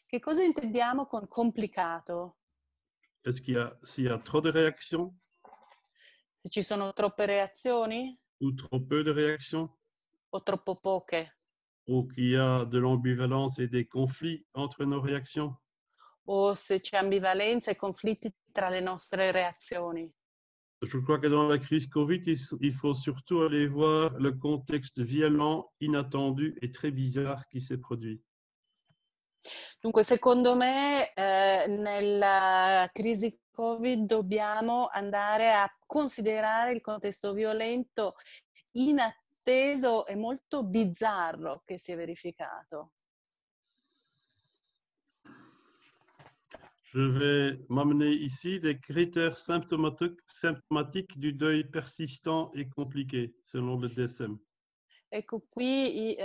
S2: Che cosa intendiamo con complicato?
S1: Est-ce s'il y a trop de réactions
S2: Se ci sono troppe reazioni
S1: ou trop peu de réactions?
S2: o troppo poche?
S1: Ou qu'il y a de l'ambivalence et des conflits entre nos réactions?
S2: O se c'è ambivalenza e conflitti tra le nostre reazioni?
S1: Je crois que dans la crise Covid, il faut surtout aller voir le contexte violent, inattendu et très bizarre qui s'est produit.
S2: Dunque, secondo me, nella crisi Covid dobbiamo andare a considerare il contesto violento, inatteso e molto bizzarro che si è verificato.
S1: Je vais m'amener ici des critères symptomatiques du deuil persistant et compliqué, selon le DSM.
S2: Ecco qui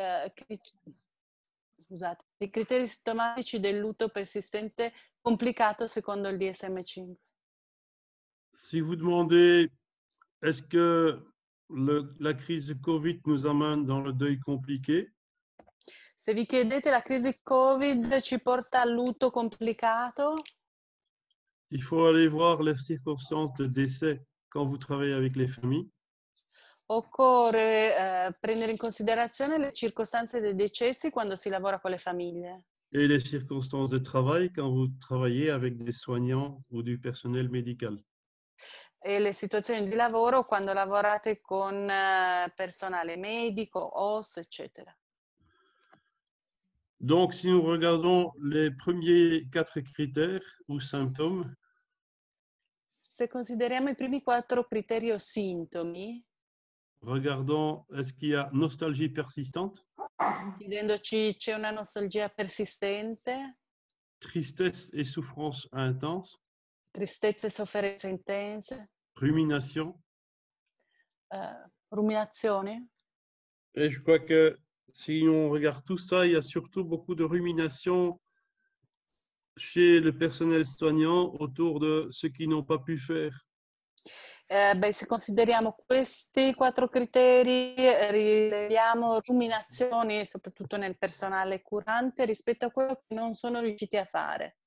S2: i criteri sintomatici del lutto persistente complicato secondo il DSM-5.
S1: Si vous demandez, est-ce que la crise de Covid nous amène dans le deuil compliqué?
S2: Se vi chiedete la crisi Covid ci porta al lutto complicato,
S1: Il faut aller voir les circonstances de décès quand vous travaillez avec les familles.
S2: occorre prendere in considerazione le circostanze dei decessi quando si lavora con le famiglie
S1: Et les circonstances de travail quand vous travaillez avec des soignants ou du personnel médical.
S2: e le situazioni di lavoro quando lavorate con personale medico, OS, eccetera.
S1: Donc, si nous regardons les premiers 4 critères ou symptômes,
S2: Se consideriamo i primi 4 criteri o sintomi,
S1: regardons, est-ce qu'il y a nostalgie persistante,
S2: chiedendoci c'è una nostalgia persistente,
S1: tristesse et souffrance intense,
S2: tristezza e sofferenza intense,
S1: rumination.
S2: ruminazioni.
S1: Et je crois que si on regarde tout ça, il y a surtout beaucoup de rumination chez le personnel soignant autour de ce qu'ils n'ont pas pu faire.
S2: Se consideriamo questi 4 criteri, rileviamo ruminazioni, soprattutto nel personale curante, rispetto a quello che non sono riusciti a fare.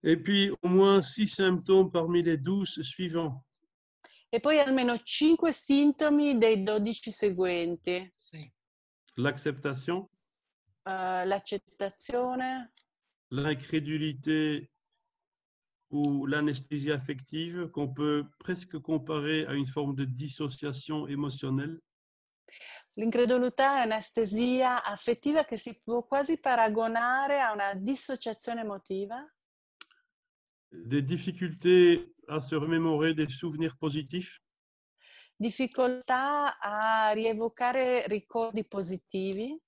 S1: Et puis, au moins 6 symptômes parmi les 12 suivants.
S2: E poi almeno 5 sintomi dei 12 seguenti.
S3: Sì.
S1: L'acceptation,
S2: L'accettazione,
S1: l'incrédulité ou l'anesthésie affective qu'on peut presque comparer à une forme de dissociation émotionnelle.
S2: l'incredulità e un'anestesia affettiva che si può quasi paragonare a una dissociazione emotiva.
S1: Des difficultés à se remémorer des souvenirs positifs,
S2: Difficoltà a rievocare ricordi positivi,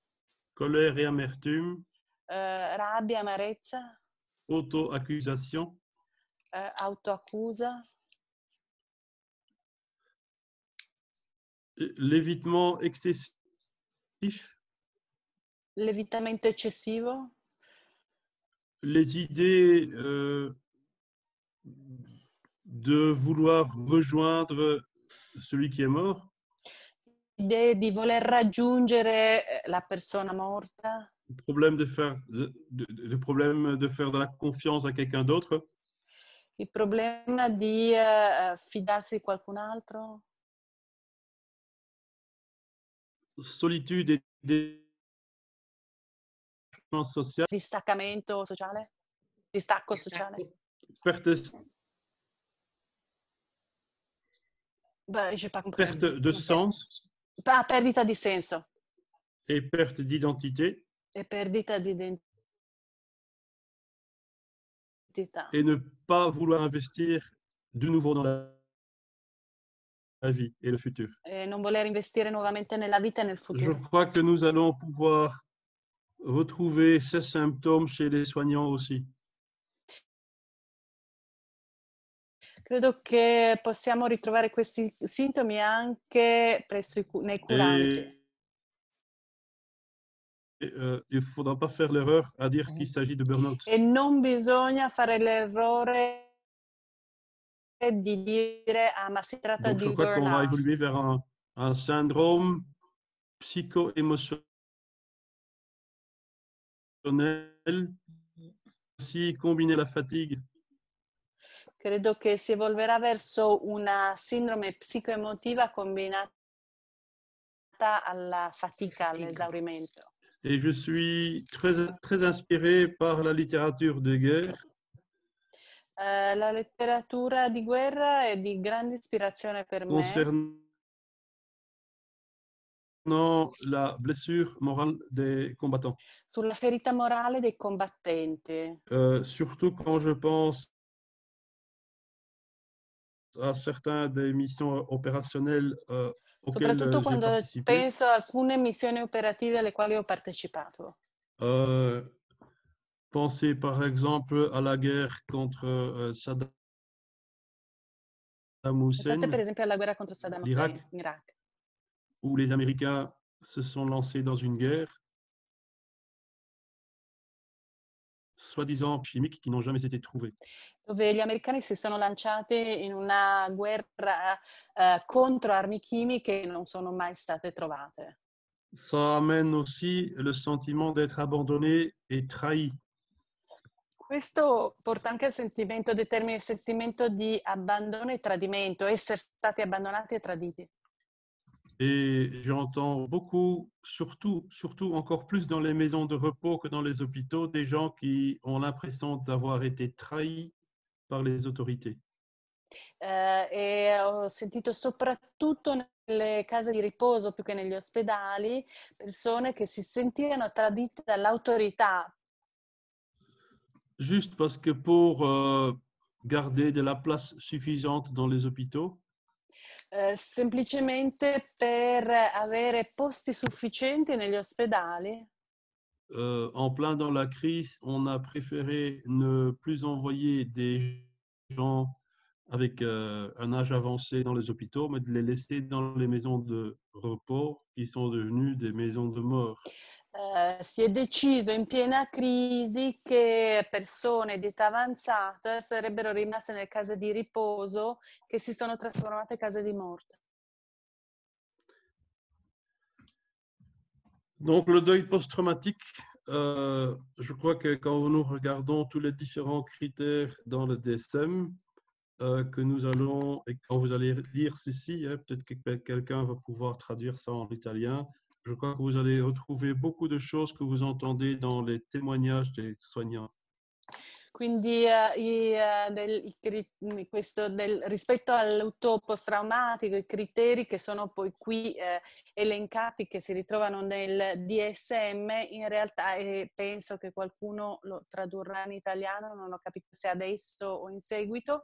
S1: colère et amertume,
S2: rabbia, amarezza,
S1: auto-accusation,
S2: autoaccusa,
S1: l'évitement excessif,
S2: levitamento eccessivo,
S1: les idées de vouloir rejoindre celui qui est mort,
S2: idee di voler raggiungere la persona morta,
S1: le problème de faire de la confiance à quelqu'un d'autre,
S2: il problema di fidarsi di qualcun altro,
S1: solitude et distance sociale,
S2: distaccamento sociale, distacco sociale.
S1: perte
S2: J'ai pas compris.
S1: de sens
S2: Perdita di senso
S1: et perte d'identité,
S2: e perdita di identità.
S1: et ne pas vouloir investir de nouveau dans la vie et le futur.
S2: E non voler investire nuovamente nella vita e nel
S1: Je
S2: futuro.
S1: crois que nous allons pouvoir retrouver ces symptômes chez les soignants aussi.
S2: Credo che possiamo ritrovare questi sintomi anche presso nei curanti.
S1: il ne faudra pas faire l'erreur à dire qu'il s'agit de burn-out.
S2: E non bisogna fare l'errore di dire, ah, ma si tratta
S1: Donc, je
S2: di
S1: crois qu'on va
S2: burnout.
S1: évoluer vers un syndrome psycho-émotionnel, aussi combiner la fatigue.
S2: Credo che si evolverà verso una sindrome psicoemotiva combinata alla fatica, all'esaurimento.
S1: Et je suis très inspiré par la littérature de guerre.
S2: La letteratura di guerra è di grande ispirazione per me.
S1: Concernant la blessure morale des combattants.
S2: Sulla ferita morale dei combattenti.
S1: Surtout quand je pense à certaines des missions opérationnelles auxquelles
S2: Soprattutto
S1: j'ai
S2: quando
S1: participé.
S2: penso a alcune missioni operative alle quali ho partecipato.
S1: Pensez par exemple à la guerre contre Saddam
S2: Pensate per
S1: Hussein,
S2: esempio alla guerra contro Saddam
S1: l'Irak,
S2: Hussein in Iraq.
S1: où les Américains se sont lancés dans une guerre, soi-disant chimiques, qui n'ont jamais été trouvées.
S2: Dove gli americani si sono lanciati in una guerra contro armi chimiche che non sono mai state trovate.
S1: Ça amène aussi le sentiment d'être abandonné et trahi.
S2: Questo porta anche al sentimento, determina il sentimento di abbandono e tradimento, essere stati abbandonati e traditi.
S1: Et j'entends beaucoup, surtout encore plus dans les maisons de repos que dans les hôpitaux, des gens qui ont l'impression d'avoir été trahis par les autorités.
S2: E ho sentito soprattutto nelle case di riposo più che negli ospedali persone che si sentivano tradite dall'autorità.
S1: Juste parce que pour garder de la place suffisante dans les hôpitaux,
S2: Semplicemente per avere posti sufficienti negli ospedali.
S1: en plein dans la crise, on a préféré ne plus envoyer des gens avec un âge avancé dans les hôpitaux, mais de les laisser dans les maisons de repos qui sont devenues des maisons de mort.
S2: Si è deciso in piena crisi che persone di età avanzata sarebbero rimaste nelle case di riposo che si sono trasformate in case di morte.
S1: Donc, le deuil post-traumatique, je crois que quand nous regardons tous les différents critères dans le DSM, que nous allons, et quand vous allez lire ceci, peut-être que quelqu'un va pouvoir traduire ça en italien, je crois que vous allez retrouver beaucoup de choses que vous entendez dans les témoignages des soignants.
S2: Quindi rispetto al lutto post-traumatico, i criteri che sono poi qui elencati, che si ritrovano nel DSM, in realtà penso che qualcuno lo tradurrà in italiano, non ho capito se adesso o in seguito.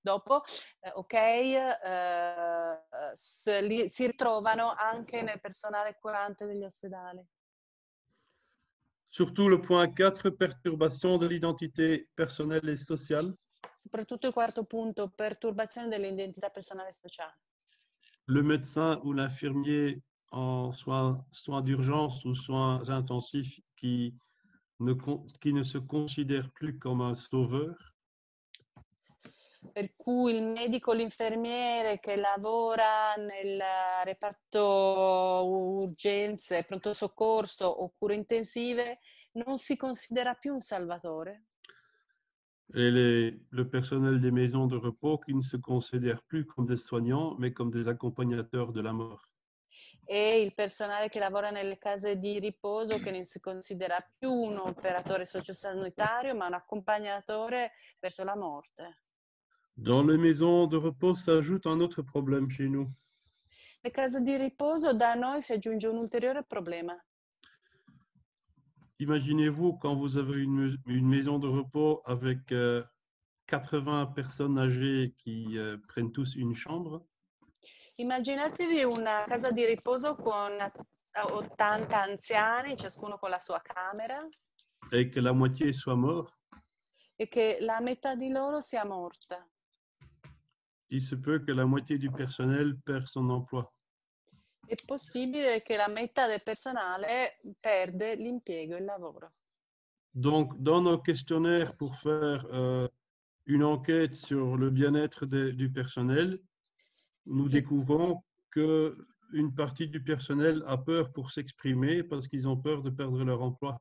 S2: Dopo. Ok, si ritrovano anche nel personale curante degli ospedali.
S1: Surtout le point 4, perturbation de l'identité personnelle et sociale.
S2: Soprattutto il quarto punto, perturbazione dell'identità personale e sociale.
S1: Le médecin ou l'infirmier en soins d'urgence ou soins intensifs qui ne se considère plus comme un sauveur.
S2: Per cui il medico o l'infermiere che lavora nel reparto urgenze, pronto soccorso o cure intensive non si considera più un salvatore.
S1: Et le personnel des maisons de repos qui ne se considèrent plus comme des soignants, mais comme des accompagnateurs de la mort.
S2: E il personale che lavora nelle case di riposo che non si considera più un operatore sociosanitario, ma un accompagnatore verso la morte.
S1: Dans les maisons de repos s'ajoute un autre problème chez nous.
S2: Le case di riposo da noi si aggiunge un ulteriore problema.
S1: Imaginez-vous quand vous avez une maison de repos avec 80 personnes âgées qui prennent tous une chambre.
S2: Immaginatevi una casa di riposo con 80 anziani, ciascuno con la sua camera.
S1: Et que la moitié soit mort.
S2: E che la metà di loro sia morta.
S1: Il se peut que la moitié du personnel perd son emploi.
S2: è possibile che la metà del personale perde l'impiego e il lavoro.
S1: Donc, dans nos questionnaires pour faire une enquête sur le bien-être du personnel, nous découvrons qu'une partie du personnel a peur pour s'exprimer parce qu'ils ont peur de perdre leur emploi.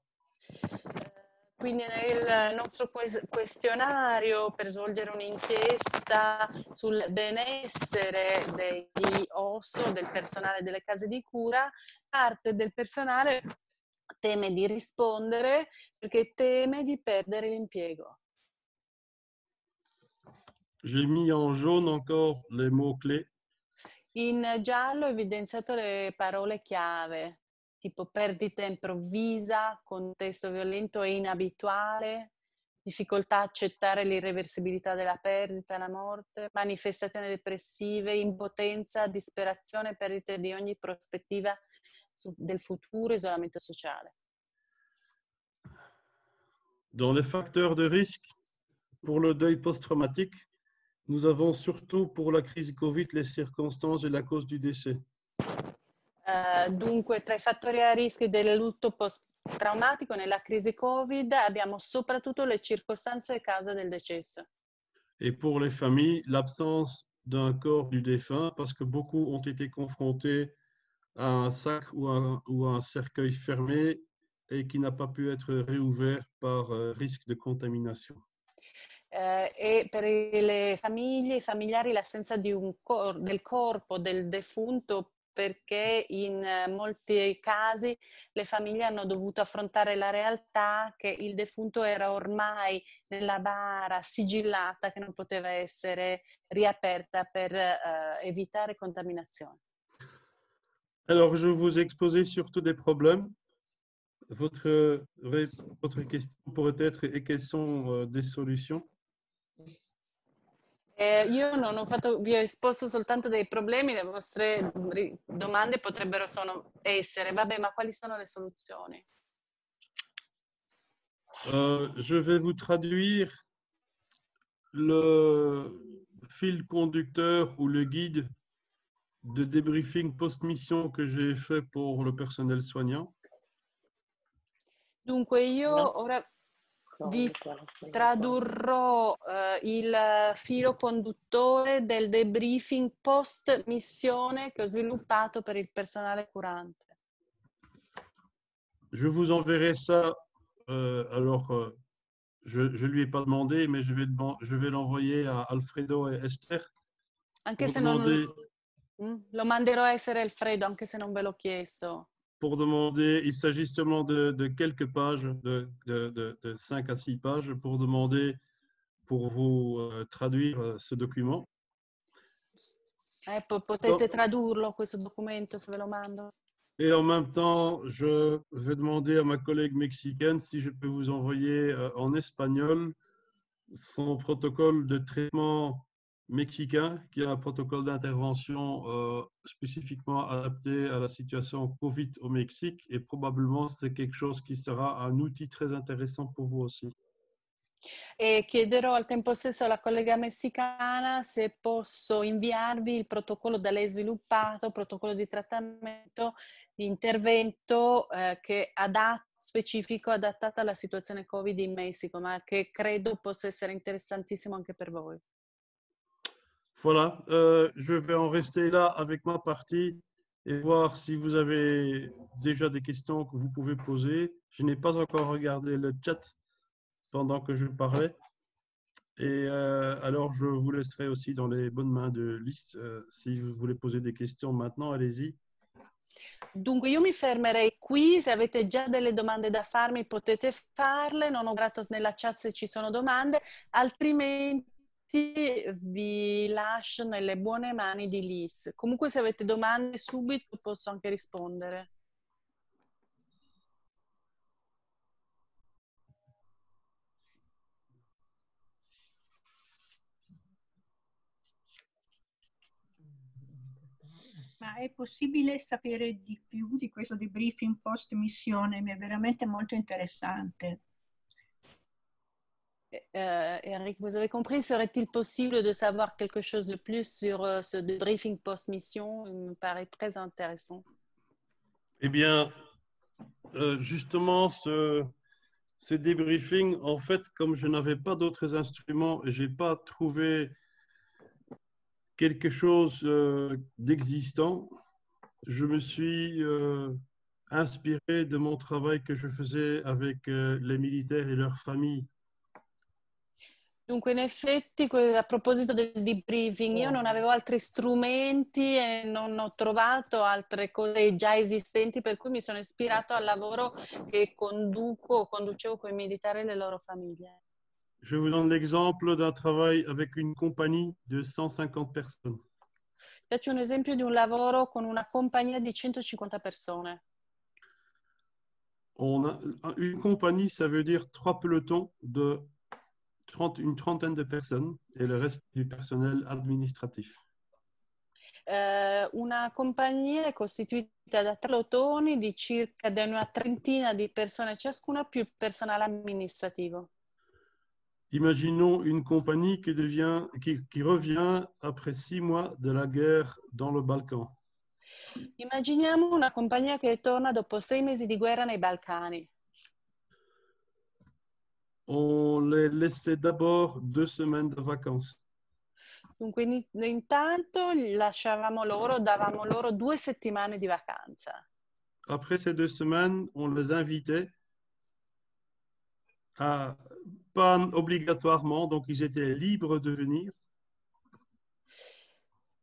S2: Quindi nel nostro questionario per svolgere un'inchiesta sul benessere degli OSS, del personale delle case di cura, parte del personale teme di rispondere perché teme di perdere l'impiego.
S1: J'ai mis en jaune encore les mots-clés.
S2: In giallo ho evidenziato le parole chiave, tipo perdita improvvisa, contesto violento e inabituale, difficoltà a accettare l'irreversibilità della perdita, la morte, manifestazioni depressive, impotenza, disperazione, perdita di ogni prospettiva del futuro, isolamento sociale.
S1: Dans les facteurs de risque pour le deuil post-traumatique, nous avons surtout pour la crise Covid les circonstances et la cause du décès.
S2: Dunque, tra i fattori a rischio del lutto post-traumatico nella crisi Covid abbiamo soprattutto le circostanze e cause del decesso.
S1: Et pour les familles, l'absence d'un corps du défunt parce que beaucoup ont été confrontés à un sac ou un cercueil fermé et qui n'a pas pu être réouvert par risque de contamination.
S2: E per le famiglie, i familiari, l'assenza di del corpo del defunto perché in molti casi le famiglie hanno dovuto affrontare la realtà che il defunto era ormai nella bara sigillata che non poteva essere riaperta per evitare contaminazione.
S1: Alors, je vous ai exposé surtout des problèmes. Votre question pourrait être et quelles sont des solutions?
S2: Io non ho fatto, vi ho esposto soltanto dei problemi, le vostre domande potrebbero essere, vabbè, ma quali sono le soluzioni?
S1: Je vais vous traduire le fil conducteur ou le guide de débriefing post-mission que j'ai fait pour le personnel soignant.
S2: Dunque io ora vi tradurrò il filo conduttore del debriefing post missione che ho sviluppato per il personale curante.
S1: Je vous enverrai ça. Je ne lui ai pas demandé, mais je vais l'envoyer à Alfredo et Esther.
S2: Anche se non lo manderò a essere Alfredo, anche se non ve l'ho chiesto.
S1: Pour demander, il s'agit seulement de quelques pages, de 5 à 6 pages, pour demander, pour vous traduire ce document.
S2: Potete tradurlo questo documento se ve lo mando?
S1: Et en même temps, je vais demander à ma collègue mexicaine si je peux vous envoyer en espagnol son protocole de traitement mexicain, qui est un protocole d'intervention spécifiquement adapté à la situation Covid au Mexique. Et probablement, c'est quelque chose qui sera un outil très intéressant pour vous aussi.
S2: E chiederò al tempo stesso alla collega messicana se posso inviarvi il protocollo da lei sviluppato, protocollo di trattamento, di intervento che specifico, adattato alla situazione Covid in Messico, ma che credo possa essere interessantissimo anche per voi.
S1: Voilà, je vais en rester là avec ma partie et voir si vous avez déjà des questions que vous pouvez poser. Je n'ai pas encore regardé le chat pendant que je parlais. Et alors, je vous laisserai aussi dans les bonnes mains de Lys. Si vous voulez poser des questions maintenant, allez-y.
S2: Dunque io mi fermerei qui, se avete già delle domande da farmi potete farle, non ho guardato nella chat se ci sono domande, altrimenti vi lascio nelle buone mani di Lys. Comunque se avete domande subito posso anche rispondere.
S4: Ma è possibile sapere di più di questo debriefing post missione? Mi è veramente molto interessante.
S2: Eric, vous avez compris, serait-il possible de savoir quelque chose de plus sur ce débriefing post-mission? Il me paraît très intéressant.
S1: Eh bien, justement, ce débriefing, en fait, comme je n'avais pas d'autres instruments et je n'ai pas trouvé quelque chose d'existant, je me suis inspiré de mon travail que je faisais avec les militaires et leurs familles.
S2: Dunque, in effetti, a proposito del debriefing, io non avevo altri strumenti e non ho trovato altre cose già esistenti, per cui mi sono ispirato al lavoro che conducevo con i militari e le loro famiglie.
S1: Je vous donne l'exemple d'un travail avec une compagnie de 150 personnes.
S2: Faccio un esempio di un lavoro con una compagnia di 150 persone.
S1: Une compagnie, ça veut dire 3 pelotons de une trentaine de personnes et le reste du personnel administratif.
S2: Una compagnia è costituita da 3 pelotoni di circa una trentina di persone ciascuna più il personale amministrativo.
S1: Imaginons une compagnie qui revient après 6 mois de la guerre dans le Balkan.
S2: Immaginiamo una compagnia che torna dopo 6 mesi di guerra nei Balcani.
S1: On les laissait d'abord 2 semaines de vacances.
S2: Dunque intanto davamo loro 2 settimane di vacanza.
S1: Après ces 2 semaines, on les invitait pas obligatoirement, donc ils étaient libres de venir.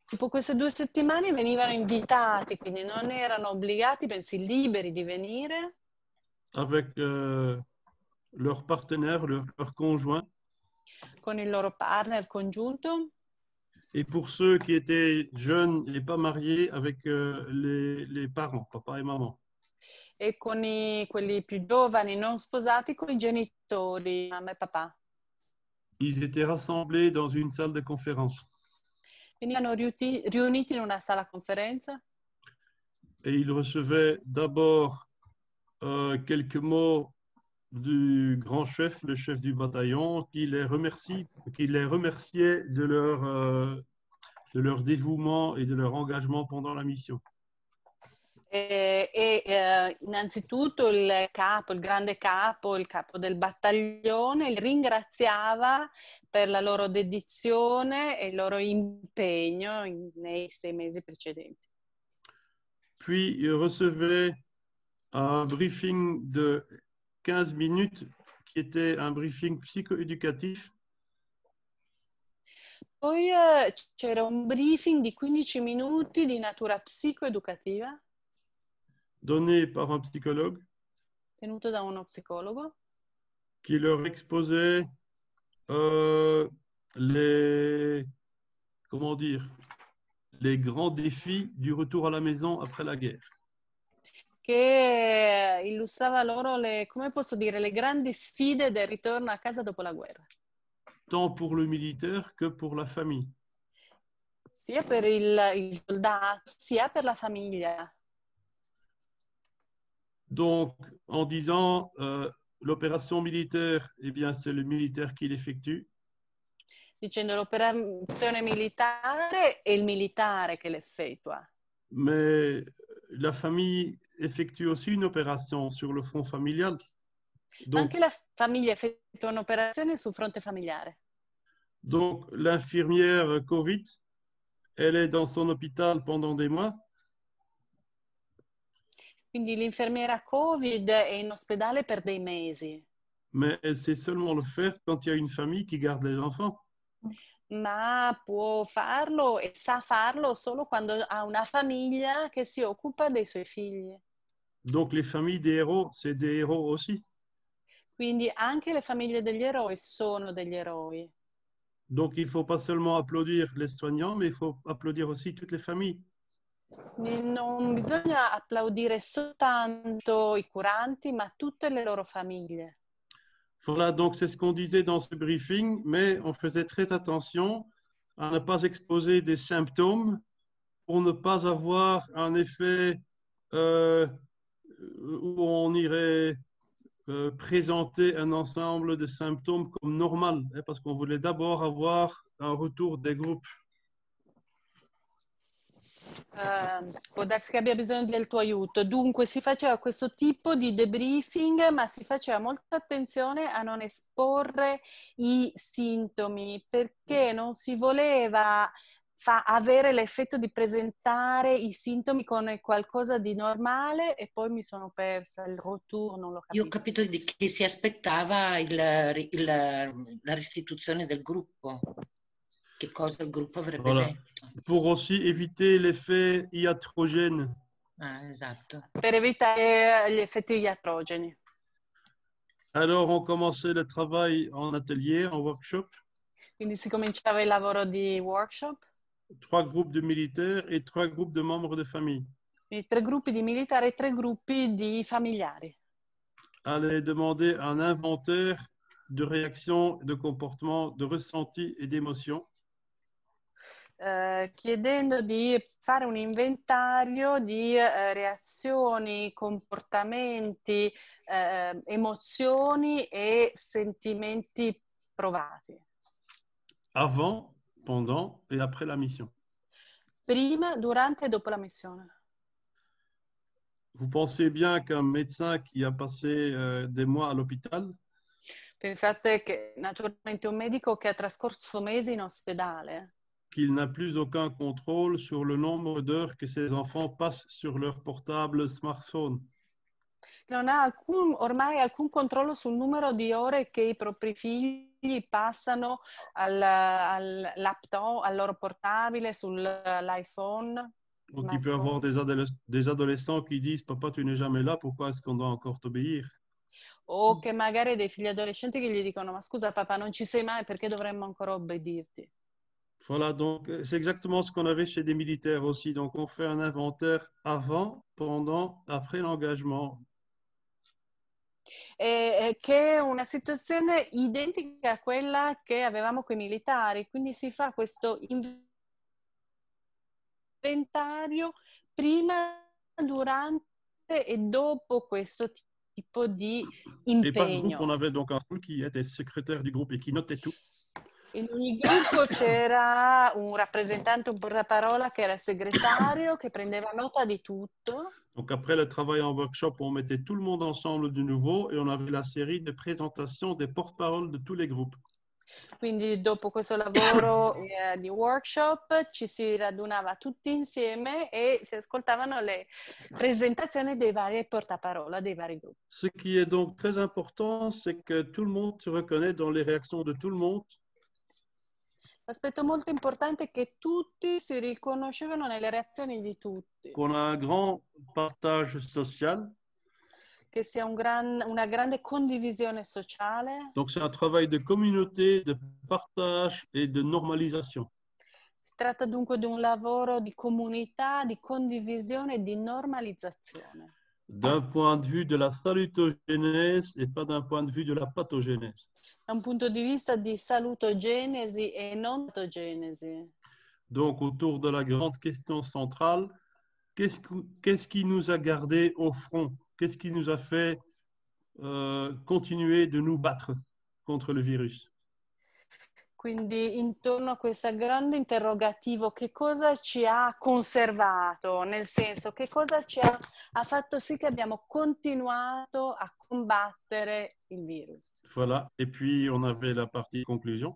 S2: Dopo queste 2 settimane venivano invitati, quindi non erano obbligati, bensì liberi di venire.
S1: Avec leur partenaire, leur conjoint.
S2: Con il loro partner congiunto.
S1: Et pour ceux qui étaient jeunes et pas mariés, avec les parents, papa et maman.
S2: E con quelli più giovani, non sposati, con i genitori, mamma e papà.
S1: Ils étaient rassemblés dans une salle de conférence.
S2: Venivano riuniti in una sala conferenza.
S1: Et ils recevaient d'abord quelques mots du grand chef, le chef du bataillon, qui les remerciait de leur dévouement et de leur engagement pendant la mission.
S2: Innanzitutto il grande capo, il capo del battaglione, li ringraziava per la loro dedizione e il loro impegno nei 6 mesi precedenti.
S1: Puis il recevait un briefing de 15 minutes qui était un briefing psychoéducatif.
S2: Poi c'era un briefing di 15 minuti di natura psicoeducativa.
S1: Donné par un psychologue.
S2: Tenuto da uno psicologo.
S1: Qui leur exposait les grands défis du retour à la maison après la guerre.
S2: Che illustrava loro le grandi sfide del ritorno a casa dopo la guerra.
S1: Tant pour le militaire que pour la famille.
S2: Sia per il soldato, sia per la famiglia.
S1: Donc, en disant l'opération militaire, eh bien, c'est le militaire qui l'effectue.
S2: Dicendo l'operazione militare è il militare che l'effettua.
S1: Mais la famille effectue aussi une opération sur le front familial.
S2: Donc, anche la famiglia effettua un'operazione sul fronte familiare.
S1: Donc, l'infirmière Covid, elle est dans son hôpital pendant des mois.
S2: Quindi l'infermiera Covid è in ospedale per dei mesi.
S1: Mais elle sait seulement le faire quand il y a une famille qui garde les enfants.
S2: Ma può farlo e sa farlo solo quando ha una famiglia che si occupa dei suoi figli.
S1: Donc les familles des héros, c'est des héros aussi.
S2: Quindi anche le famiglie degli eroi sono degli eroi.
S1: Donc il ne faut pas seulement applaudir les soignants, mais il faut applaudir aussi toutes les familles.
S2: Non bisogna applaudire soltanto i curanti, ma tutte le loro famiglie.
S1: Voilà, donc c'est ce qu'on disait dans ce briefing, mais on faisait très attention à ne pas exposer des symptômes pour ne pas avoir un effet où on irait présenter un ensemble de symptômes comme normal, parce qu'on voulait d'abord avoir un retour des groupes.
S2: Può darsi che abbia bisogno del tuo aiuto. Dunque si faceva questo tipo di debriefing, ma si faceva molta attenzione a non esporre i sintomi, perché non si voleva avere l'effetto di presentare i sintomi come qualcosa di normale e poi mi sono persa il retour, non l'ho
S3: Io ho
S2: capito.
S3: capito che si aspettava la restituzione del gruppo. Che cosa il gruppo avrebbe
S1: Voilà.
S3: detto.
S1: Pour aussi éviter l'effet iatrogène.
S3: Ah, esatto.
S2: Per evitare gli effetti iatrogeni.
S1: Alors, on commençait le travail en atelier, en workshop.
S2: Quindi si cominciava il lavoro di workshop.
S1: 3 groupes de militaires et 3 groupes de membres de famille.
S2: Quindi 3 gruppi di militari e 3 gruppi di familiari.
S1: Allait demander un inventaire de réactions, de comportements, de ressentis et d'émotions.
S2: Chiedendo di fare un inventario di reazioni, comportamenti, emozioni e sentimenti provati.
S1: Avant, pendant et après la mission.
S2: Prima, durante e dopo la missione.
S1: Vous pensez bien qu'un médecin qui a passé des mois à l'hôpital,
S2: Pensate che naturalmente un medico che ha trascorso mesi in ospedale,
S1: qu'il n'a plus aucun contrôle sur le nombre d'heures que ses enfants passent sur leur portable smartphone.
S2: non ha ormai alcun controllo sul numero di ore che i propri figli passano al laptop, al loro portabile, sull'iPhone.
S1: Donc, il peut y avoir des adolescents qui disent « Papa, tu n'es jamais là, pourquoi est-ce qu'on doit encore t'obéir ?»
S2: O che magari dei figli adolescenti che gli dicono ma scusa papà non ci sei mai perché dovremmo ancora obbedirti.
S1: Voilà, donc c'est exactement ce qu'on avait chez des militaires aussi. Donc, on fait un inventaire avant, pendant, après l'engagement.
S2: Che è una situazione identica a quella che avevamo con i militari, quindi si fa questo inventario prima, durante e dopo questo tipo di
S1: Et par groupe, on
S2: impegno.
S1: avait donc un qui était secrétaire du groupe et qui notait tout.
S2: In ogni gruppo c'era un rappresentante, un portaparola che era il segretario, che prendeva nota di tutto.
S1: Donc, après le travail en workshop, on mettait tout le monde ensemble de nouveau et on avait la série de présentations des porte-paroles de tous les groupes.
S2: Quindi dopo questo lavoro di workshop ci si radunava tutti insieme e si ascoltavano le presentazioni dei vari portaparola dei vari gruppi.
S1: Ce qui est donc très important, c'est que tout le monde se reconnaît dans les réactions de tout le monde.
S2: L'aspetto molto importante è che tutti si riconoscevano nelle reazioni di tutti,
S1: Qu'on a un grand partage social.
S2: che sia una grande condivisione sociale.
S1: Donc, c'est un travail de communauté, de partage et de normalisation.
S2: Si tratta dunque di un lavoro di comunità, di condivisione e di normalizzazione.
S1: D'un point de vue de la salutogénèse et pas d'un point de vue de la pathogénèse.
S2: Da un punto di vista di salutogenesi e non patogenesi.
S1: Donc, autour de la grande question centrale, qu'est-ce qui nous a gardé au front? Qu'est-ce qui nous a fait continuer de nous battre contre le virus?
S2: Quindi intorno a questo grande interrogativo, che cosa ci ha conservato? Nel senso, che cosa ha fatto sì che abbiamo continuato a combattere il virus?
S1: Voilà. Et puis, on avait la partie conclusion.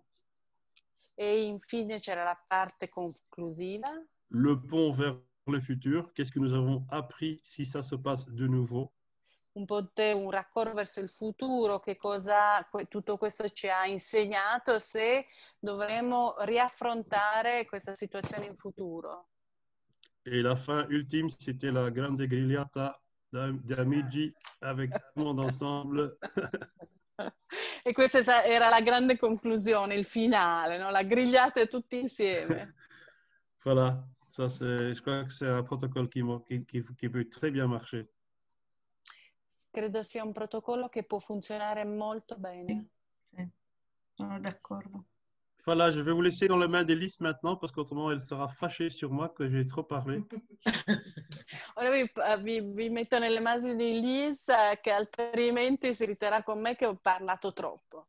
S2: E infine c'era la parte conclusiva.
S1: Le pont vers le futur. Qu'est-ce que nous avons appris si ça se passe de nouveau?
S2: Un raccordo verso il futuro, che cosa tutto questo ci ha insegnato se dovremo riaffrontare questa situazione in futuro.
S1: Et la fin ultime, c'était la grande grigliata d'Amigi avec tout le monde ensemble.
S2: E questa era la grande conclusione, il finale, no? La grigliata tutti insieme.
S1: Voilà, ça je crois que c'est un protocole qui peut très bien marcher.
S2: Credo sia un protocollo che può funzionare molto bene.
S4: Sì, sono d'accordo.
S1: Voilà, je vais vous laisser dans les mains d'Elise maintenant parce qu'autrement elle sera fâchée sur moi que j'ai trop parlé.
S2: Ora vi metto nelle mani di Liz, che altrimenti si riterrà con me che ho parlato troppo.